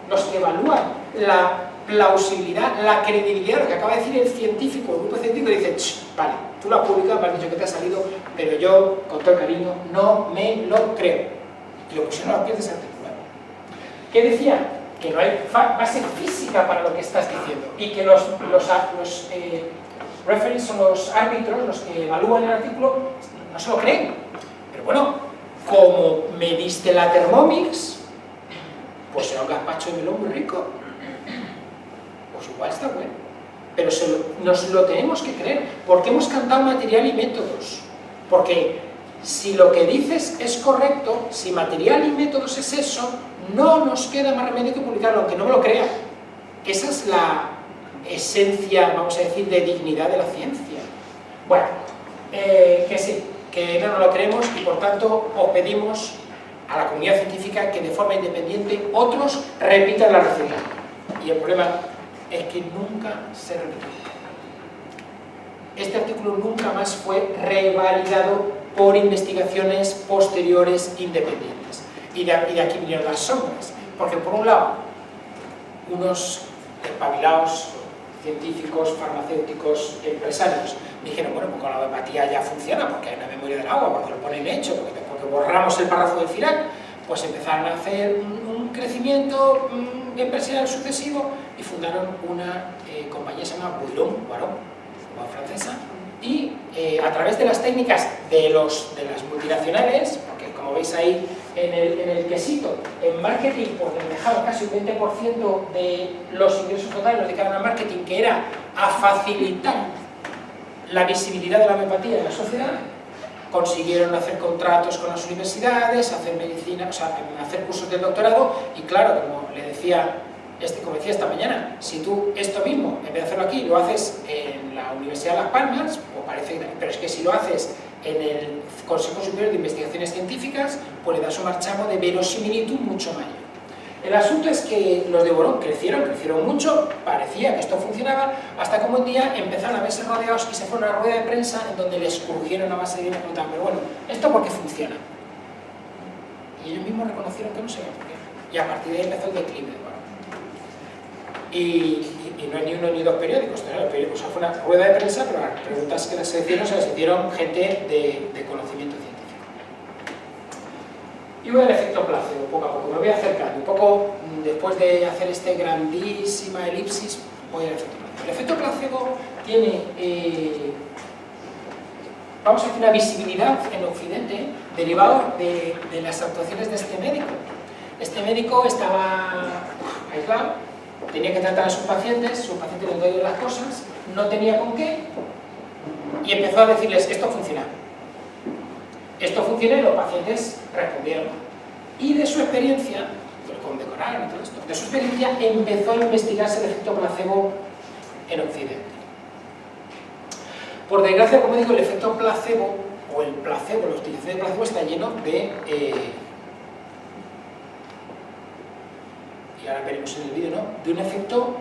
los que evalúan la plausibilidad, la credibilidad, lo que acaba de decir el científico, el grupo científico, dice, vale, tú lo has publicado, me has dicho que te ha salido, pero yo, con todo el cariño, no me lo creo. Y lo pusieron a los pies de ese artículo. ¿Qué decía? Que no hay base física para lo que estás diciendo y que los referees son los árbitros, los que evalúan el artículo, no se lo creen. Pero bueno, como me diste la Thermomix, pues será un gazpacho de melón muy rico. Pues igual está bueno. Pero nos lo tenemos que creer, porque hemos cantado material y métodos. Porque si lo que dices es correcto, si material y métodos es eso, no nos queda más remedio que publicarlo, aunque no me lo crea. Esa es la esencia, vamos a decir, de dignidad de la ciencia. Bueno, que sí, que no nos lo creemos y por tanto os pedimos a la comunidad científica que de forma independiente otros repitan la receta. Y el problema es que nunca se repite. este artículo nunca más fue revalidado por investigaciones posteriores independientes. Y de aquí vinieron las sombras, porque por un lado, unos espabilados científicos, farmacéuticos, empresarios dijeron, bueno, pues con la homeopatía ya funciona porque hay una memoria del agua, porque lo ponen hecho, porque borramos el párrafo del final, pues empezaron a hacer un crecimiento empresarial sucesivo y fundaron una compañía que se llama Boiron, francesa, y a través de las técnicas de las multinacionales, porque como veis ahí en el quesito, en marketing, porque dejaban casi un 20% de los ingresos totales los dedicaban al marketing, que era a facilitar la visibilidad de la homeopatía en la sociedad, consiguieron hacer contratos con las universidades, hacer medicina, o sea, hacer cursos de doctorado, y claro, como decía esta mañana, si tú esto mismo, en vez de hacerlo aquí, lo haces en la Universidad de Las Palmas, pues parece, pero es que si lo haces en el Consejo Superior de Investigaciones Científicas, pues le das un marchamo de verosimilitud mucho mayor. El asunto es que los de Boiron crecieron mucho, parecía que esto funcionaba, hasta que un día empezaron a verse rodeados y se fueron a una rueda de prensa en donde les crujieron a base de dinero y preguntaban, pero bueno, ¿esto por qué funciona? Y ellos mismos reconocieron que no sabían por qué. Y a partir de ahí empezó el declive de Boiron. Y no hay ni uno ni dos periódicos, o sea, fue una rueda de prensa, pero las preguntas que se hicieron gente de conocimiento científico. Y voy al efecto placebo, poco a poco, me voy acercando, un poco después de hacer este grandísima elipsis, voy al efecto placebo. El efecto placebo tiene, vamos a hacer una visibilidad en Occidente derivado de las actuaciones de este médico. Este médico estaba aislado, tenía que tratar a sus pacientes les doy las cosas, no tenía con qué, y empezó a decirles, esto funciona. Esto funciona y los pacientes respondieron. Y de su experiencia, pues condecoraron y todo esto, de su experiencia empezó a investigarse el efecto placebo en Occidente. Por desgracia, como digo, el efecto placebo, o el placebo, la utilización del placebo está lleno de... y ahora veremos en el vídeo, ¿no? De un efecto, o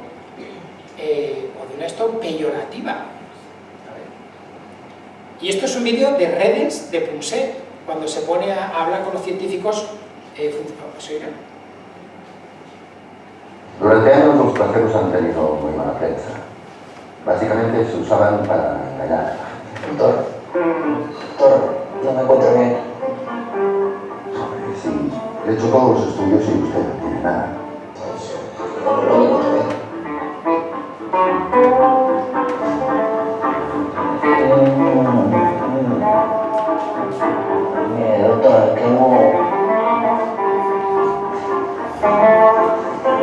de una esto peyorativa. Y esto es un vídeo de redes de Punset, cuando se pone a hablar con los científicos. Durante años los placebos han tenido muy mala prensa. Básicamente se usaban para engañar a la gente. Doctor, no me encuentro bien. Sí, he hecho todos los estudios y usted no tiene nada. No me encuentro bien. Mire, doctor, que no...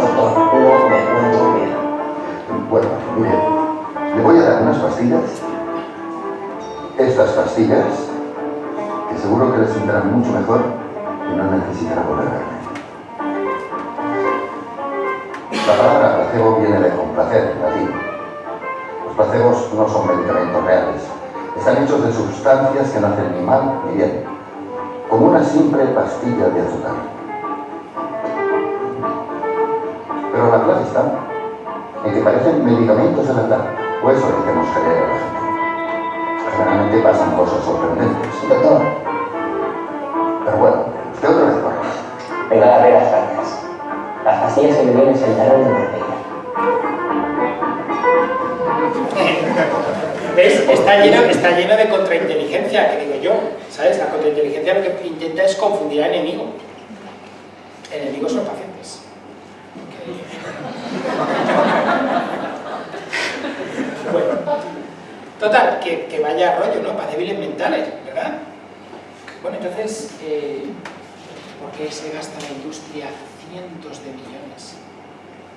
Doctor, no me encuentro bien. Bueno, mire, le voy a dar unas pastillas. Estas pastillas, que seguro que le sentarán mucho mejor y no necesitará volver a verme. La palabra placebo viene de complacer, en latín. Los placebos no son medicamentos reales. Están hechos de sustancias que no hacen ni mal ni bien, como una simple pastilla de azúcar. Pero la clave está en que parecen medicamentos de verdad, o eso le hacemos creer a la gente. Generalmente pasan cosas sorprendentes. Doctor, Pero bueno, usted otra vez corre. venga las reglas francas. Las pastillas que me vienen sentarán de botella. ¿Ves? Está lleno de contrainteligencia, que digo yo, ¿sabes? La contrainteligencia lo que intenta es confundir al enemigo. Enemigos son pacientes. Bueno, total, que vaya rollo, ¿no? Para débiles mentales, ¿verdad? Bueno, entonces, ¿por qué se gasta la industria cientos de millones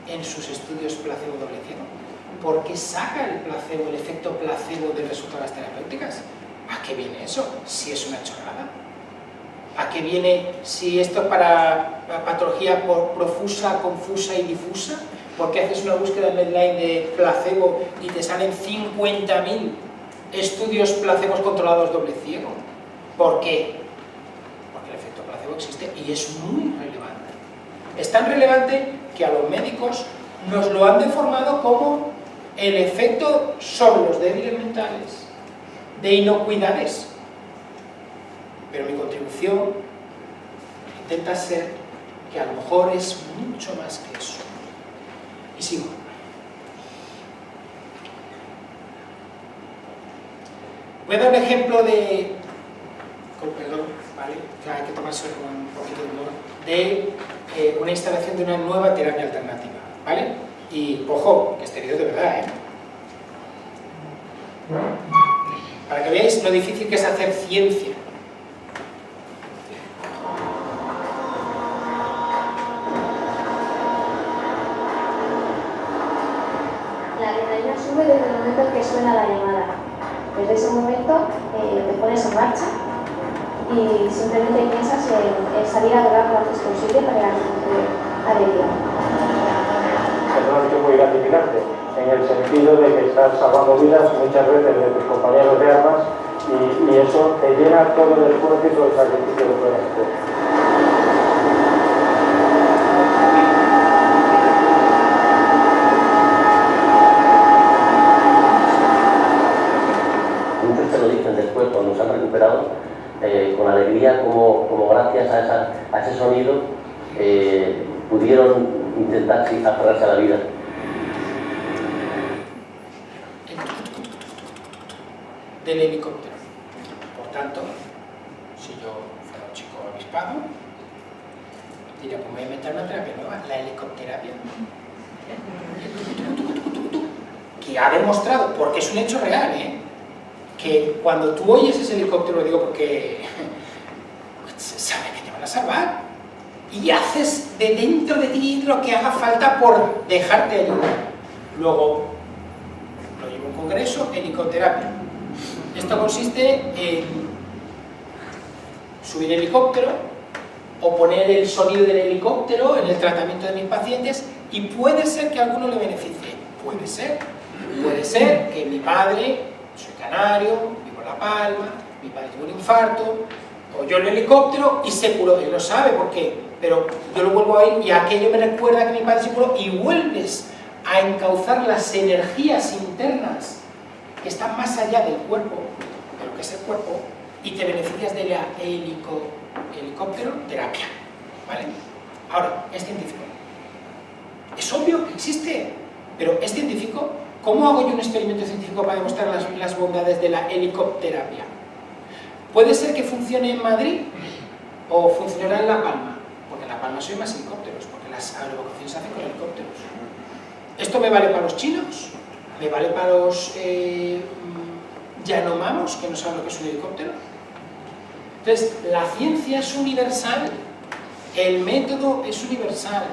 en sus estudios placebo doble ciego? ¿Por qué saca el placebo, el efecto placebo del resultado de las terapéuticas? ¿A qué viene eso? Si es una chorrada. ¿A qué viene si esto es para patología profusa, confusa y difusa? ¿Por qué haces una búsqueda en Medline de placebo y te salen 50.000 estudios placebos controlados doble ciego? ¿Por qué? Porque el efecto placebo existe y es muy relevante. Es tan relevante que a los médicos nos lo han deformado como el efecto sobre los débiles mentales de inocuidades. Pero mi contribución intenta ser que a lo mejor es mucho más que eso. Y sigo. Voy a dar un ejemplo de, con perdón, ¿vale? Que hay que tomárselo con un poquito de humor, de una instalación de una nueva terapia alternativa, ¿vale? Y, ojo, que este vídeo de verdad, ¿eh? Para que veáis lo difícil que es hacer ciencia. La adrenalina sube desde el momento en que suena la llamada. Desde ese momento te pones en marcha y simplemente piensas en salir a volar lo antes posible para recoger alegría. Es una noche muy gratificante, en el sentido de que estás salvando vidas muchas veces de tus compañeros de armas y eso te llena todo el esfuerzo y todo el sacrificio que puedes hacer. Después, cuando se han recuperado, con alegría, como gracias a ese sonido pudieron intentar aferrarse a la vida. Del helicóptero. Por tanto, si yo fuera un chico avispado, diría, pues me voy a inventar una terapia nueva, la helicópterapia. Que ha demostrado, porque es un hecho real, que cuando tú oyes ese helicóptero, lo digo porque se sabe que te van a salvar, y haces de dentro de ti lo que haga falta por dejarte ayudar. Luego, lo llevo a un congreso, helicópterapia. Esto consiste en subir el helicóptero o poner el sonido del helicóptero en el tratamiento de mis pacientes, y puede ser que a alguno le beneficie, puede ser que mi padre, soy canario, vivo en La Palma, mi padre tuvo un infarto, oyó el helicóptero y se curó. Él no sabe por qué, pero yo lo vuelvo a oír y aquello me recuerda que mi padre se curó, y vuelves a encauzar las energías internas que están más allá del cuerpo, de lo que es el cuerpo, y te beneficias de la helicóptero terapia, ¿vale? Ahora, es científico. Es obvio que existe, pero es científico. ¿Cómo hago yo un experimento científico para demostrar las bondades de la helicópterapia? Puede ser que funcione en Madrid o funcionará en La Palma, porque en La Palma soy más helicópteros, porque las aerovacaciones se hacen con helicópteros. ¿Esto me vale para los chinos? ¿Me vale para los Yanomamos, que no saben lo que es un helicóptero? Entonces, la ciencia es universal, el método es universal,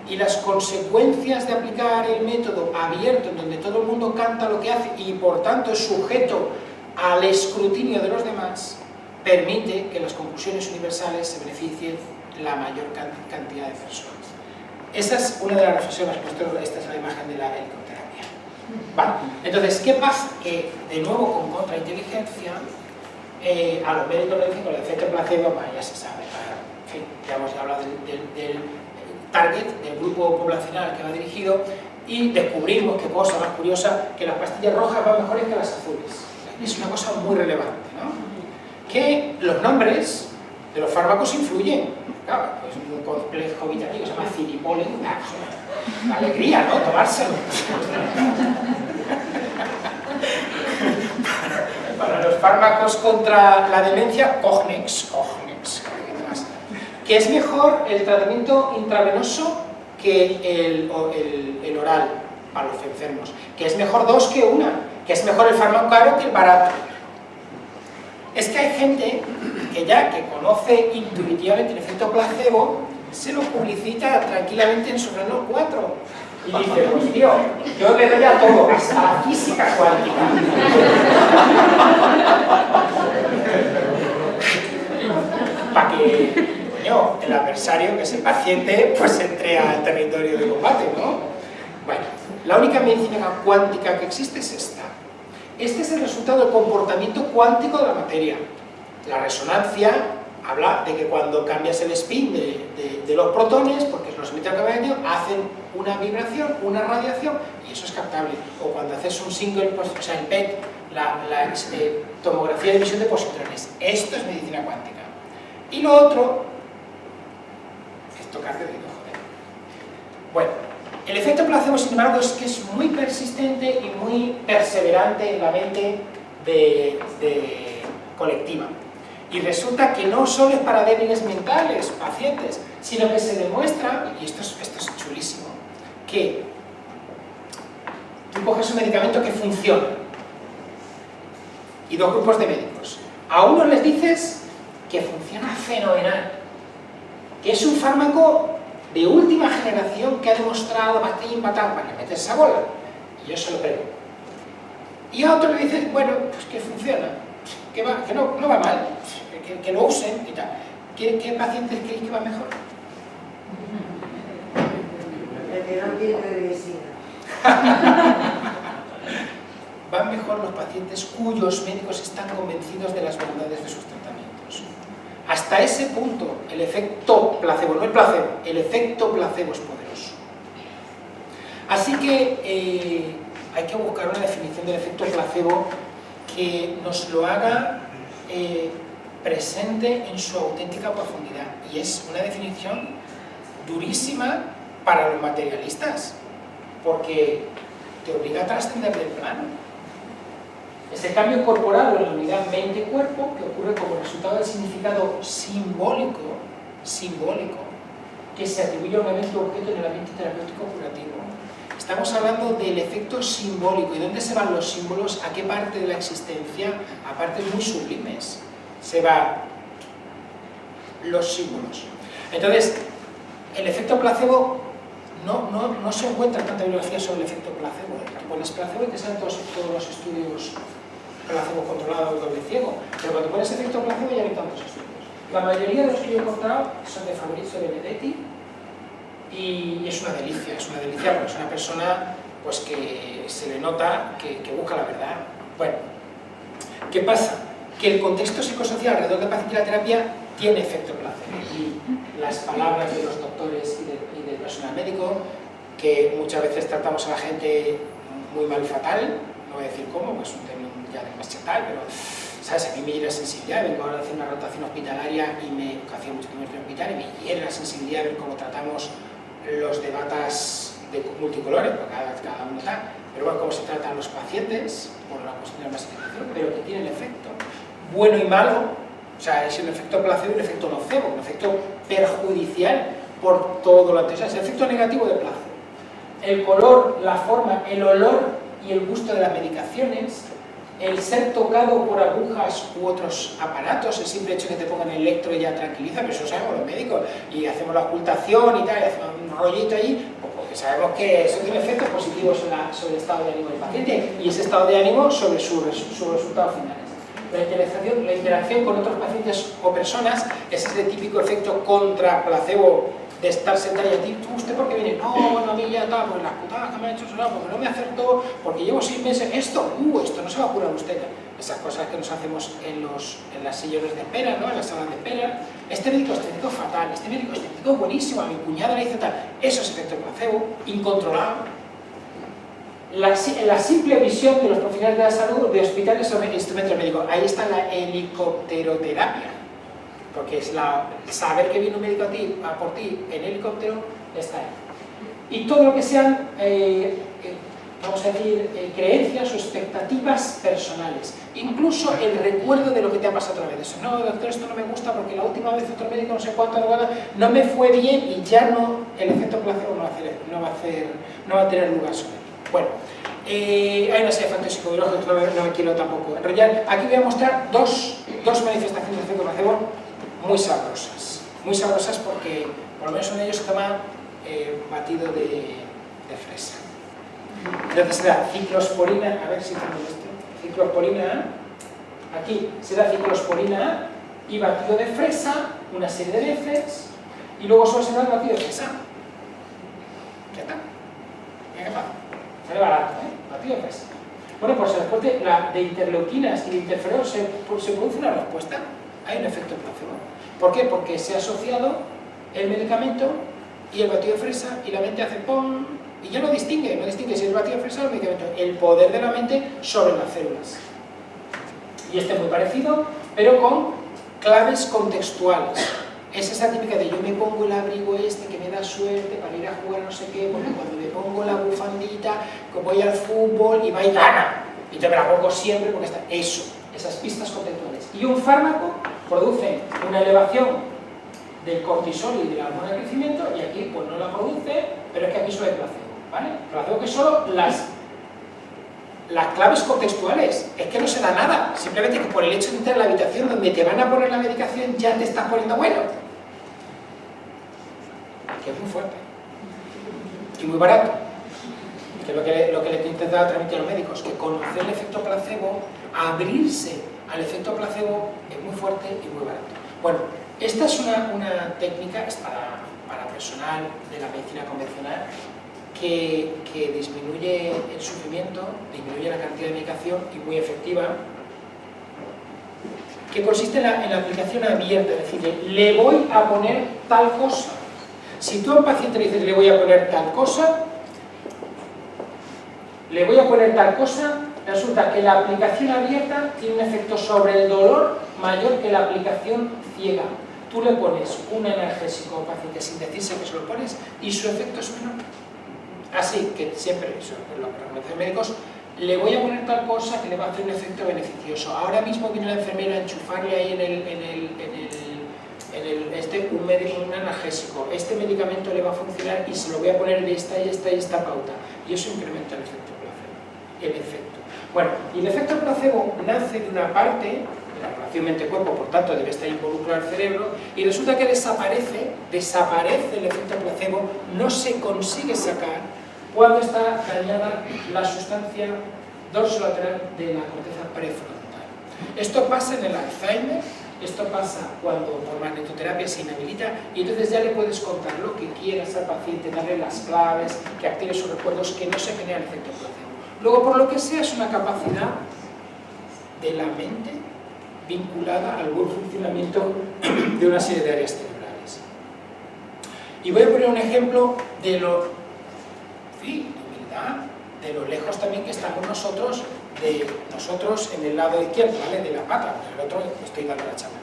y las consecuencias de aplicar el método abierto, en donde todo el mundo canta lo que hace y por tanto es sujeto al escrutinio de los demás, permite que las conclusiones universales se beneficien la mayor cantidad de personas. Esa es una de las reflexiones. Esta es la imagen de la helicópterapia. Vale. Entonces, ¿qué pasa? Que, de nuevo, con contrainteligencia, a los médicos le dicen con el efecto placebo, pues ya se sabe, en fin, ya hemos hablado del target, del grupo poblacional que va dirigido, y descubrimos, qué cosa más curiosa, que las pastillas rojas van mejores que las azules. Es una cosa muy relevante, ¿no? Que los nombres de los fármacos influyen. Claro, pues un complejo vitamínico se llama cilipolen, una alegría, ¿no? Tomárselo. Para los fármacos contra la demencia, Cognex, que es mejor el tratamiento intravenoso que el oral para los enfermos, que es mejor 2 que 1, que es mejor el fármaco caro que el barato. Es que hay gente que ya que conoce intuitivamente el efecto placebo, se lo publicita tranquilamente en su Renault 4 y dice, pues tío, yo le doy a todo, hasta la física cuántica. Para que el adversario, que es el paciente, pues entre al territorio de combate, ¿no? Bueno, la única medicina cuántica que existe es esta. Este es el resultado del comportamiento cuántico de la materia. La resonancia habla de que cuando cambias el spin de los protones, porque los electromagnéticos hacen una vibración, una radiación, y eso es captable. O cuando haces un single, o sea, el PET, la tomografía de emisión de positrones. Esto es medicina cuántica. Y lo otro es tocar de oído, joder. Bueno, el efecto placebo, sin embargo, es que es muy persistente y muy perseverante en la mente colectiva. Y resulta que no solo es para débiles mentales, pacientes, sino que se demuestra, y esto es chulísimo, que tú coges un medicamento que funciona y dos grupos de médicos. A unos les dices que funciona fenomenal, que es un fármaco de última generación que ha demostrado patín patán, para que metes esa bola, y yo se lo creo. Y a otro le dices, bueno, pues que funciona, que no va mal, que lo usen y tal. ¿Qué pacientes creéis que va mejor? El que no tiene medicina. Van mejor los pacientes cuyos médicos están convencidos de las bondades de sus tratamientos. Hasta ese punto, el efecto placebo, no el placebo, el efecto placebo es poderoso. Así que hay que buscar una definición del efecto placebo que nos lo haga presente en su auténtica profundidad. Y es una definición durísima para los materialistas, porque te obliga a trascender del plano. Es el cambio incorporado en la unidad mente-cuerpo que ocurre como resultado del significado simbólico que se atribuye a un evento objeto en el ambiente terapéutico curativo. Estamos hablando del efecto simbólico. ¿Y dónde se van los símbolos? ¿A qué parte de la existencia? A partes muy sublimes se van los símbolos. Entonces, el efecto placebo no se encuentra tanta bibliografía sobre el efecto placebo. Tú pones placebo y te salen todos los estudios placebo controlado o doble ciego. Pero cuando pones efecto placebo ya hay tantos estudios. La mayoría de los que yo he encontrado son de Fabrizio Benedetti y es una delicia porque es una persona pues, que se le nota que busca la verdad. Bueno, ¿qué pasa? Que el contexto psicosocial alrededor del paciente y la terapia tiene efecto placebo. Y las palabras de los doctores y del personal médico, que muchas veces tratamos a la gente muy mal y fatal, no voy a decir cómo, pues es un término ya de más chetal, pero ¿sabes? A mí me hiere la sensibilidad, vengo ahora a hacer una rotación hospitalaria y hacía mucho tiempo en el hospital y me hiere la sensibilidad de ver cómo tratamos los de batas de multicolores, porque cada uno está, pero bueno, cómo se tratan los pacientes, por la cuestión de la masificación, pero que tienen efecto bueno y malo. O sea, es un efecto placebo y un efecto nocebo, un efecto perjudicial por todo lo anterior. O sea, es el efecto negativo del placebo. El color, la forma, el olor y el gusto de las medicaciones, el ser tocado por agujas u otros aparatos, el simple hecho de que te pongan electro ya tranquiliza, pero eso lo sabemos los médicos, y hacemos la ocultación y tal, y hacemos un rollito ahí, pues porque sabemos que eso tiene efectos positivos sobre el estado de ánimo del paciente y ese estado de ánimo sobre sus resultados finales. La interacción con otros pacientes o personas es ese típico efecto contra placebo de estar sentado y a ti, ¿usted por qué viene? No, bueno, a mí ya está, porque las putadas que me han hecho sonar, porque no me acertó, porque llevo 6 meses, esto no se va a curar usted. Esas cosas que nos hacemos en las sillones de espera, ¿no? En las salas de espera. Este médico estético fatal, este médico estético buenísimo, a mi cuñada le hizo tal. Eso es efecto placebo, incontrolado. La simple visión de los profesionales de la salud de hospitales sobre instrumentos médicos. Ahí está la helicópteroterapia, porque es saber que viene un médico a por ti en helicóptero, está ahí. Y todo lo que sean, vamos a decir, creencias o expectativas personales. Incluso el recuerdo de lo que te ha pasado otra vez. Eso, no, doctor, esto no me gusta porque la última vez otro médico, no sé cuánto, no me fue bien y ya no, el efecto placebo no va a tener lugar sobre ti. Bueno, hay una serie de factores psicobiológicos, no me quiero tampoco enrollar. Aquí voy a mostrar dos manifestaciones de efecto placebo muy sabrosas porque por lo menos uno de ellos se toma batido de fresa. Entonces se da ciclosporina, a ver si tengo esto, ciclosporina A, aquí se da ciclosporina A y batido de fresa una serie de veces y luego solo se da el batido de fresa. ¿Qué tal? ¿Qué pasa? Sale barato, batido de fresa. Bueno, pues después de interleuquinas y de interferón se produce una respuesta. Hay un efecto placebo. ¿Por qué? Porque se ha asociado el medicamento y el batido de fresa, y la mente hace ¡pum! Y ya no distingue si es batido de fresa o el medicamento. El poder de la mente sobre las células. Y este es muy parecido, pero con claves contextuales. Es esa típica de yo me pongo el abrigo este que me da suerte para ir a jugar no sé qué, porque cuando me pongo la bufandita, voy al fútbol y va y gana. Y yo me la pongo siempre porque está eso, esas pistas contextuales. Y un fármaco produce una elevación del cortisol y de la hormona de crecimiento, y aquí pues no la produce, pero es que aquí solo hay placebo, ¿vale? Placebo que solo las claves contextuales, es que no se da nada, simplemente que por el hecho de entrar en la habitación donde te van a poner la medicación ya te estás poniendo bueno. Que es muy fuerte y muy barato, que es lo que le he intentado transmitir a los médicos, que conocer el efecto placebo, abrirse al efecto placebo es muy fuerte y muy barato. Bueno, esta es una técnica para personal de la medicina convencional que disminuye el sufrimiento, disminuye la cantidad de medicación y muy efectiva, que consiste en la aplicación abierta, es decir, le voy a poner tal cosa. Si tú a un paciente le dices le voy a poner tal cosa, resulta que la aplicación abierta tiene un efecto sobre el dolor mayor que la aplicación ciega. Tú le pones un analgésico a un paciente sin decirse que se lo pones y su efecto es menor. Así que siempre, eso es lo que recomiendan médicos, le voy a poner tal cosa que le va a hacer un efecto beneficioso. Ahora mismo viene la enfermera a enchufarle ahí un analgésico. Este medicamento le va a funcionar y se lo voy a poner de esta y esta y esta pauta. Y eso incrementa el efecto placebo. El efecto. Bueno, y el efecto placebo nace de una parte de la relación mente-cuerpo, por tanto debe estar involucrado el cerebro, y resulta que desaparece el efecto placebo, no se consigue sacar cuando está dañada la sustancia dorsolateral de la corteza prefrontal. Esto pasa en el Alzheimer, esto pasa cuando por magnetoterapia se inhabilita, y entonces ya le puedes contar lo que quieras al paciente, darle las claves, que active sus recuerdos, que no se genera el efecto placebo. Luego, por lo que sea, es una capacidad de la mente vinculada al buen funcionamiento de una serie de áreas cerebrales. Y voy a poner un ejemplo de lo, de humildad, de lo lejos también que estamos nosotros en el lado izquierdo, ¿vale? De la pata, en el otro estoy dando la chapa.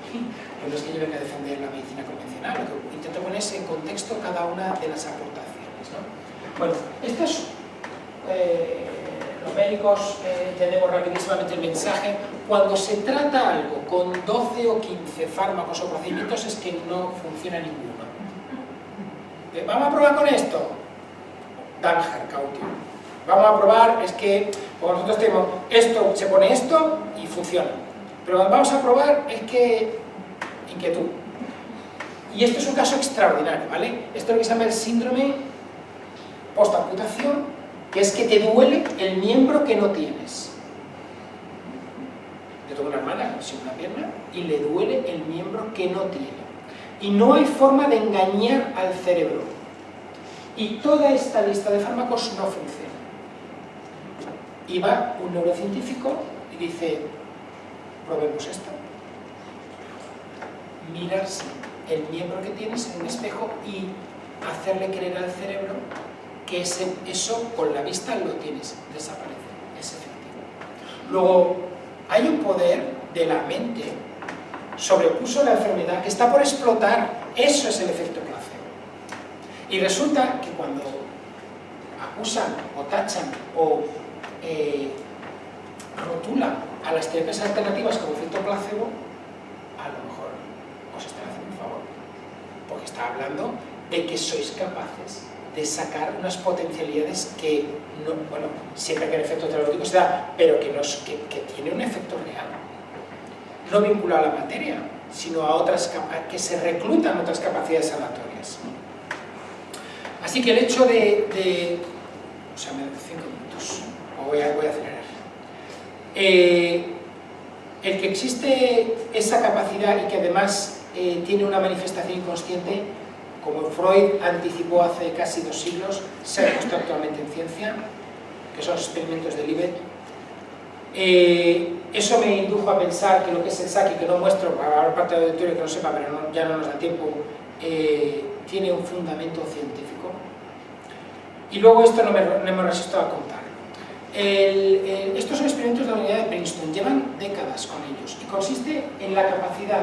No es que yo venga a defender la medicina convencional, lo que intento ponerse en contexto cada una de las aportaciones, ¿no? Bueno, esto es... los médicos entendemos rapidísimamente el mensaje. Cuando se trata algo con 12 o 15 fármacos o procedimientos es que no funciona ninguno. Vamos a probar con esto, Danger, Caution. Vamos a probar, es que como nosotros tenemos esto, se pone esto y funciona. Pero vamos a probar, es que inquietud. Y esto es un caso extraordinario, ¿vale? Esto es lo que se llama el síndrome post-amputación, que es que te duele el miembro que no tienes. Yo tengo una hermana sin una pierna y le duele el miembro que no tiene. Y no hay forma de engañar al cerebro. Y toda esta lista de fármacos no funciona. Y va un neurocientífico y dice, probemos esto. Mirarse el miembro que tienes en un espejo y hacerle creer al cerebro que eso con la vista lo tienes, desaparece, es efectivo. Luego, hay un poder de la mente sobre el curso de la enfermedad que está por explotar, eso es el efecto placebo. Y resulta que cuando acusan o tachan o rotulan a las terapias alternativas como efecto placebo, a lo mejor os están haciendo un favor, porque está hablando de que sois capaces de sacar unas potencialidades que, no, bueno, siempre que el efecto terapéutico se da, pero que tiene un efecto real. No vinculado a la materia, sino a otras que se reclutan otras capacidades sanatorias. Así que el hecho o sea, me da 5 minutos, o voy a acelerar. El que existe esa capacidad y que además tiene una manifestación inconsciente, como Freud anticipó hace casi 2 siglos, se ha demostrado actualmente en ciencia, que son los experimentos de Libet. Eso me indujo a pensar que lo que es el Saki, que no muestro, para hablar parte del auditorio que no sepa, pero ya no nos da tiempo, tiene un fundamento científico. Y luego esto no me resisto a contar. Estos son experimentos de la Universidad de Princeton, llevan décadas con ellos, y consiste en la capacidad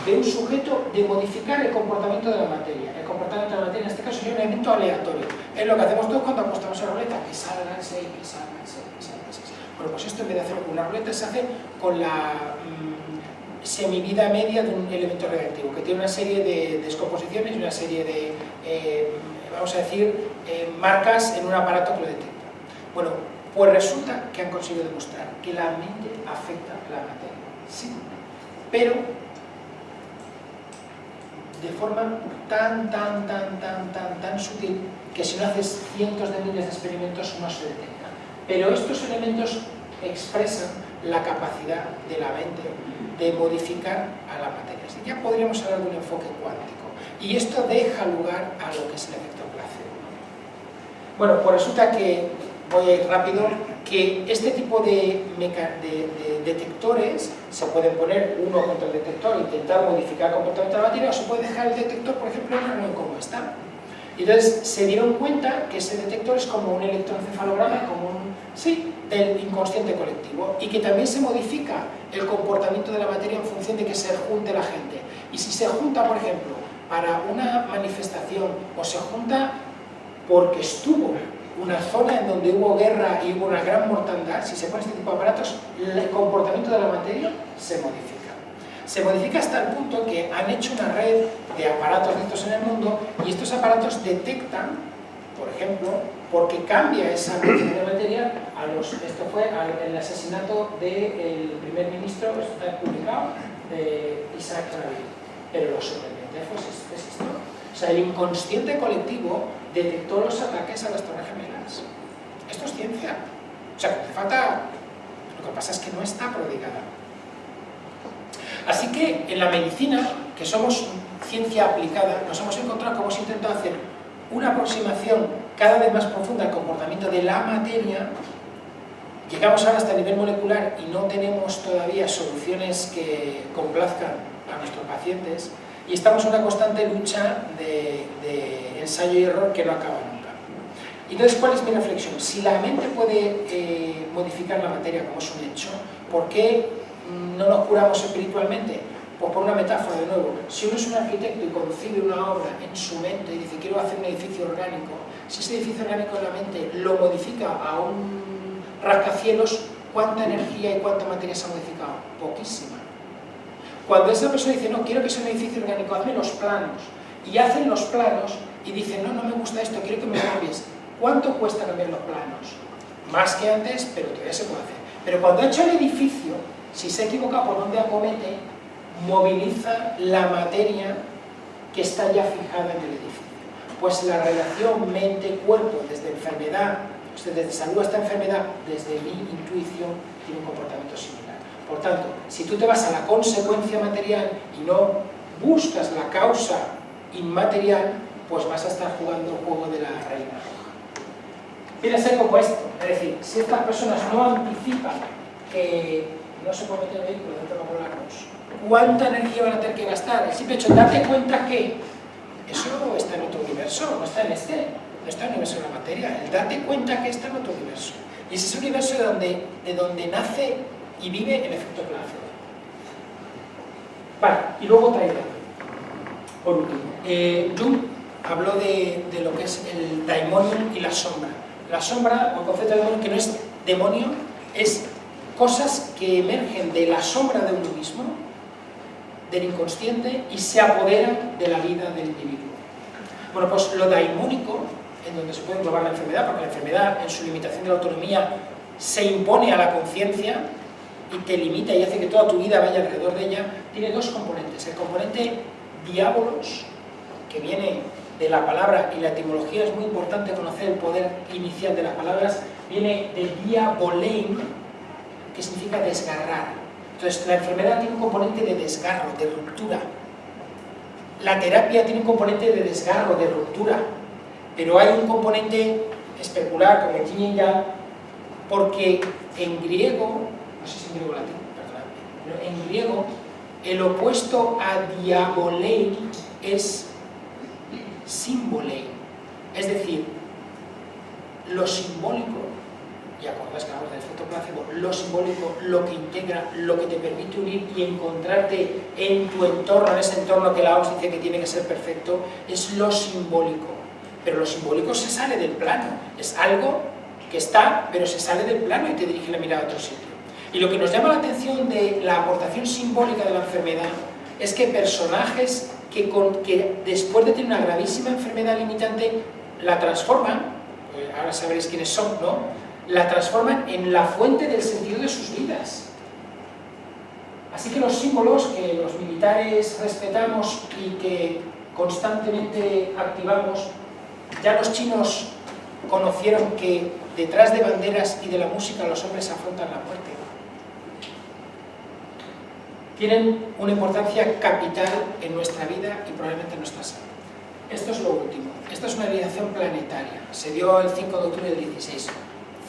de un sujeto de modificar el comportamiento de la materia. El comportamiento de la materia en este caso sería un elemento aleatorio. Es lo que hacemos todos cuando apostamos a la ruleta, que salga el 6, que salga el 6, que salga el 6. Bueno, pues esto en vez de hacerlo con una ruleta se hace con la semivida media de un elemento radioactivo, que tiene una serie de descomposiciones y una serie de, vamos a decir, marcas en un aparato que lo detecta. Bueno, pues resulta que han conseguido demostrar que la mente afecta a la materia, sí, pero de forma tan sutil que si no haces cientos de miles de experimentos no se detecta. Pero estos elementos expresan la capacidad de la mente de modificar a la materia. Así que ya podríamos hablar de un enfoque cuántico. Y esto deja lugar a lo que es el efecto placebo. Bueno, pues resulta que, voy a ir rápido, que este tipo de detectores se pueden poner uno contra el detector e intentar modificar el comportamiento de la materia, o se puede dejar el detector, por ejemplo, en una reunión como esta. Y entonces se dieron cuenta que ese detector es como un electroencefalograma, como un, sí, del inconsciente colectivo, y que también se modifica el comportamiento de la materia en función de que se junte la gente. Y si se junta, por ejemplo, para una manifestación, o se junta porque estuvo una zona en donde hubo guerra y hubo una gran mortandad, si se pone este tipo de aparatos, el comportamiento de la materia se modifica. Se modifica hasta el punto que han hecho una red de aparatos de estos en el mundo, y estos aparatos detectan, por ejemplo, porque cambia esa condición de materia a los... Esto fue el asesinato del primer ministro, esto está publicado, de Isaac Rabin. Pero lo sorprendente es esto. O sea, el inconsciente colectivo detectó los ataques a las Torres Gemelas. Esto es ciencia. O sea, que hace falta... Lo que pasa es que no está prodigada. Así que en la medicina, que somos ciencia aplicada, nos hemos encontrado que hemos intentado hacer una aproximación cada vez más profunda al comportamiento de la materia. Llegamos ahora hasta el nivel molecular y no tenemos todavía soluciones que complazcan a nuestros pacientes, y estamos en una constante lucha de ensayo y error que no acaba nunca. Entonces, ¿cuál es mi reflexión? Si la mente puede modificar la materia como es un hecho, ¿por qué no nos curamos espiritualmente? Pues por una metáfora de nuevo. Si uno es un arquitecto y concibe una obra en su mente y dice quiero hacer un edificio orgánico, si ese edificio orgánico en la mente lo modifica a un rascacielos, ¿cuánta energía y cuánta materia se ha modificado? Poquísima. Cuando esa persona dice no, quiero que sea un edificio orgánico, hazme los planos, y hacen los planos y dicen no, no me gusta esto, quiero que me lo cambies, ¿cuánto cuesta cambiar los planos? Más que antes, pero todavía se puede hacer. Pero cuando ha hecho el edificio, si se ha equivocado por donde acomete, moviliza la materia que está ya fijada en el edificio. Pues la relación mente-cuerpo, desde enfermedad, desde salud hasta enfermedad, desde mi intuición, tiene un comportamiento similar. Por tanto, si tú te vas a la consecuencia material y no buscas la causa inmaterial, pues vas a estar jugando el juego de la reina roja. Viene a ser como esto, es decir, si estas personas no anticipan que no se puede meter el vehículo dentro de los volarnos, ¿cuánta energía van a tener que gastar? El simple hecho de darte cuenta que eso está en otro universo, no está en este, no está en el universo de la materia, el darte cuenta que está en otro universo. Y ese es el universo de donde nace y vive el efecto placebo. Vale, y luego otra idea. Por último, Jung habló de lo que es el daimonium y la sombra. La sombra, o el concepto de demonio, que no es demonio, es cosas que emergen de la sombra de uno mismo, del inconsciente, y se apoderan de la vida del individuo. Bueno, pues lo daimónico, en donde se puede englobar la enfermedad, porque la enfermedad, en su limitación de la autonomía, se impone a la conciencia y te limita y hace que toda tu vida vaya alrededor de ella, tiene dos componentes. El componente diabolos, que viene de la palabra, y la etimología es muy importante conocer el poder inicial de las palabras, viene de diabolein, que significa desgarrar. Entonces, la enfermedad tiene un componente de desgarro, de ruptura. La terapia tiene un componente de desgarro, de ruptura. Pero hay un componente especular, como el yin y yang, porque en griego, no sé si en griego latín, perdón, pero en griego, el opuesto a diabolein es símbole, es decir, lo simbólico, y acordáis que hablamos del efecto placebo, lo simbólico, lo que integra, lo que te permite unir y encontrarte en tu entorno, en ese entorno que la OMS dice que tiene que ser perfecto, es lo simbólico. Pero lo simbólico se sale del plano, es algo que está, pero se sale del plano y te dirige la mirada a otro sitio. Y lo que nos llama la atención de la aportación simbólica de la enfermedad es que personajes que después de tener una gravísima enfermedad limitante la transforman, ahora sabréis quiénes son, ¿no? La transforman en la fuente del sentido de sus vidas. Así que los símbolos que los militares respetamos y que constantemente activamos, ya los chinos conocieron que detrás de banderas y de la música los hombres afrontan la muerte. Tienen una importancia capital en nuestra vida y probablemente en nuestra salud. Esto es lo último. Esta es una alineación planetaria. Se dio el 5 de octubre del 16.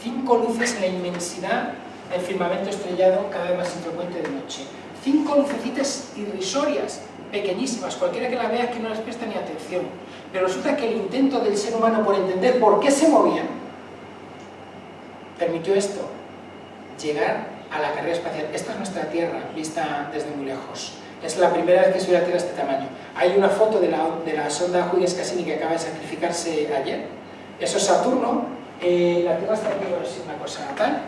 5 luces en la inmensidad del firmamento estrellado, cada vez más infrecuente de noche. 5 lucecitas irrisorias, pequeñísimas, cualquiera que la vea que no les presta ni atención. Pero resulta que el intento del ser humano por entender por qué se movían permitió esto, llegar a la carrera espacial. Esta es nuestra Tierra, vista desde muy lejos. Es la primera vez que sube la Tierra a este tamaño. Hay una foto de la sonda Huygens-Cassini que acaba de sacrificarse ayer. Eso es Saturno. La Tierra está aquí, es una cosa tal.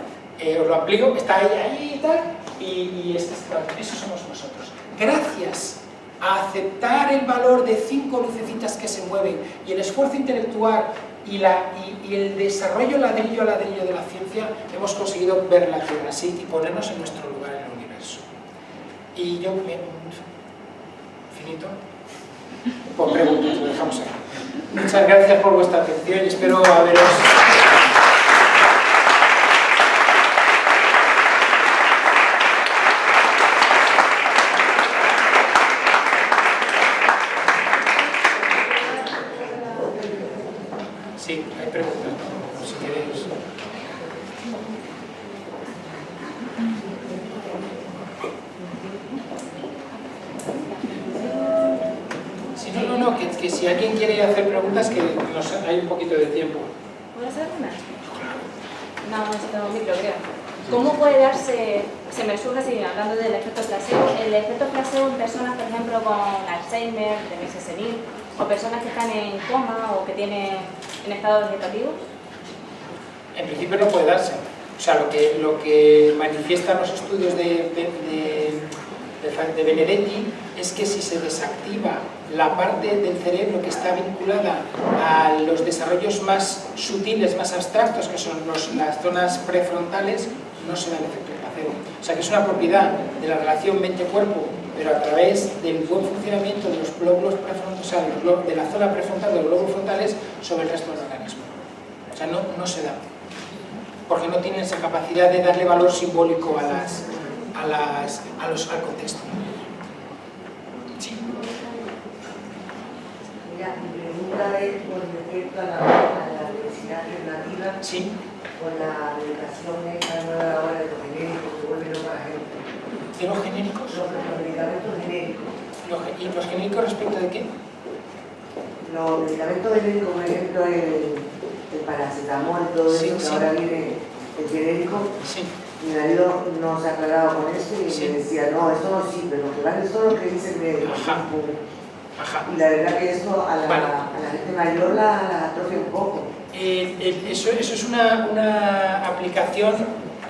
Os lo amplío, está ahí y tal. Y eso somos nosotros. Gracias a aceptar el valor de 5 lucecitas que se mueven y el esfuerzo intelectual y el desarrollo ladrillo a ladrillo de la ciencia, hemos conseguido ver la Tierra así y ponernos en nuestro lugar en el universo. Y yo, finito, por preguntas, lo dejamos aquí. Muchas gracias por vuestra atención y espero haberos... Sí, hay preguntas, ¿no? Si queréis. No, que si alguien quiere hacer preguntas, que hay un poquito de tiempo. ¿Puedo hacer una? No, necesito un micro, creo. ¿Cómo puede darse, se me surge así, hablando del efecto placebo, el efecto placebo en personas, por ejemplo, con Alzheimer, demencia senil, o personas que están en coma o que tienen en estado vegetativo? En principio no puede darse. O sea, lo que manifiestan los estudios de Benedetti es que si se desactiva la parte del cerebro que está vinculada a los desarrollos más sutiles, más abstractos, que son las zonas prefrontales, no se da el efecto placebo. O sea que es una propiedad de la relación mente-cuerpo, pero a través del buen funcionamiento de los glóbulos prefrontales, o sea, de la zona prefrontal de los glóbulos frontales sobre el resto del organismo. O sea, no se da, porque no tienen esa capacidad de darle valor simbólico al contexto. Sí. Mira, mi pregunta es con respecto a la medicina alternativa, sí, con la medicación esta nueva ahora de los genéricos que vuelven loca a la gente. ¿De los genéricos? Los medicamentos genéricos. ¿Y los genéricos respecto de qué? Los medicamentos genéricos, por ejemplo, el paracetamol, todo sí, eso, que sí. ahora viene el genérico. Sí. Mi marido no se ha aclarado con eso y sí. me decía, no, eso no sirve, lo que vale es todo lo que dice el médico. Ajá. Y la verdad que eso a la gente mayor la atrofia un poco. Eso es una aplicación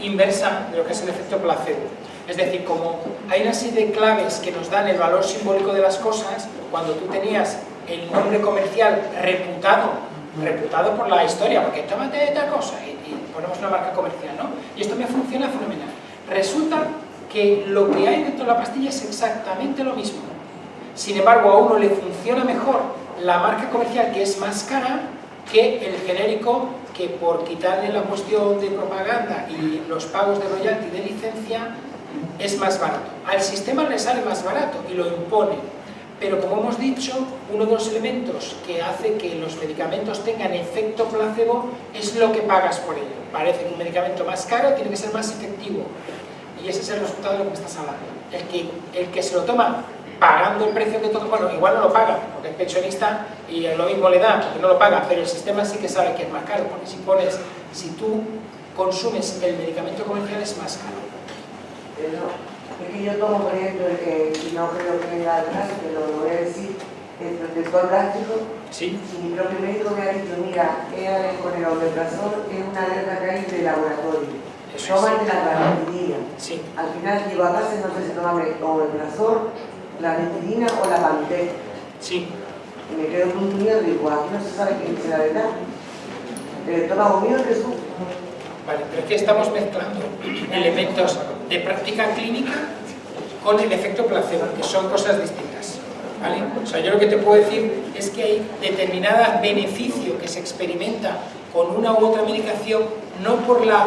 inversa de lo que es el efecto placebo. Es decir, como hay una serie de claves que nos dan el valor simbólico de las cosas, cuando tú tenías el nombre comercial reputado por la historia, porque tómate tal cosa y ponemos una marca comercial, ¿no? Y esto me funciona fenomenal. Resulta que lo que hay dentro de la pastilla es exactamente lo mismo. Sin embargo, a uno le funciona mejor la marca comercial, que es más cara, que el genérico, que por quitarle la cuestión de propaganda y los pagos de royalty de licencia es más barato. Al sistema le sale más barato y lo impone. Pero como hemos dicho, uno de los elementos que hace que los medicamentos tengan efecto placebo es lo que pagas por ello. Parece que un medicamento más caro tiene que ser más efectivo. Y ese es el resultado de lo que me estás hablando. El que se lo toma pagando el precio que todo, bueno, igual no lo paga, porque es pensionista y a lo mismo le da, porque no lo paga, pero el sistema sí que sabe que es más caro, porque si tú consumes el medicamento comercial es más caro. Es que yo tomo, por ejemplo, no creo que venga atrás, pero lo voy a decir, el protector gástrico. Sí. Y mi propio médico me ha dicho, mira, con el omeprazol es una alerta que hay de laboratorio. Tómate la clandestina. Sí. Al final llego a casa y no sé si tomarme omeprazol, la clandestina o la Pantec. Sí. Y me quedo con un niño y digo, aquí no se sabe quién es la verdad. El estómago mío es Jesús. Vale, pero es que estamos mezclando elementos de práctica clínica con el efecto placebo, que son cosas distintas. ¿Vale? O sea, yo lo que te puedo decir es que hay determinado beneficio que se experimenta con una u otra medicación, no por la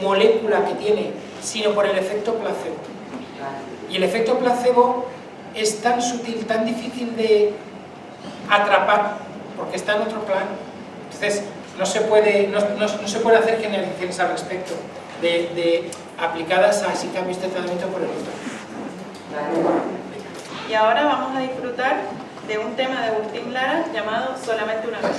molécula que tiene, sino por el efecto placebo. Y el efecto placebo es tan sutil, tan difícil de atrapar, porque está en otro plano. Entonces, no se puede hacer generalizaciones al respecto de aplicadas a si cambio este tratamiento por el otro. Y ahora vamos a disfrutar de un tema de Agustín Lara llamado Solamente una vez.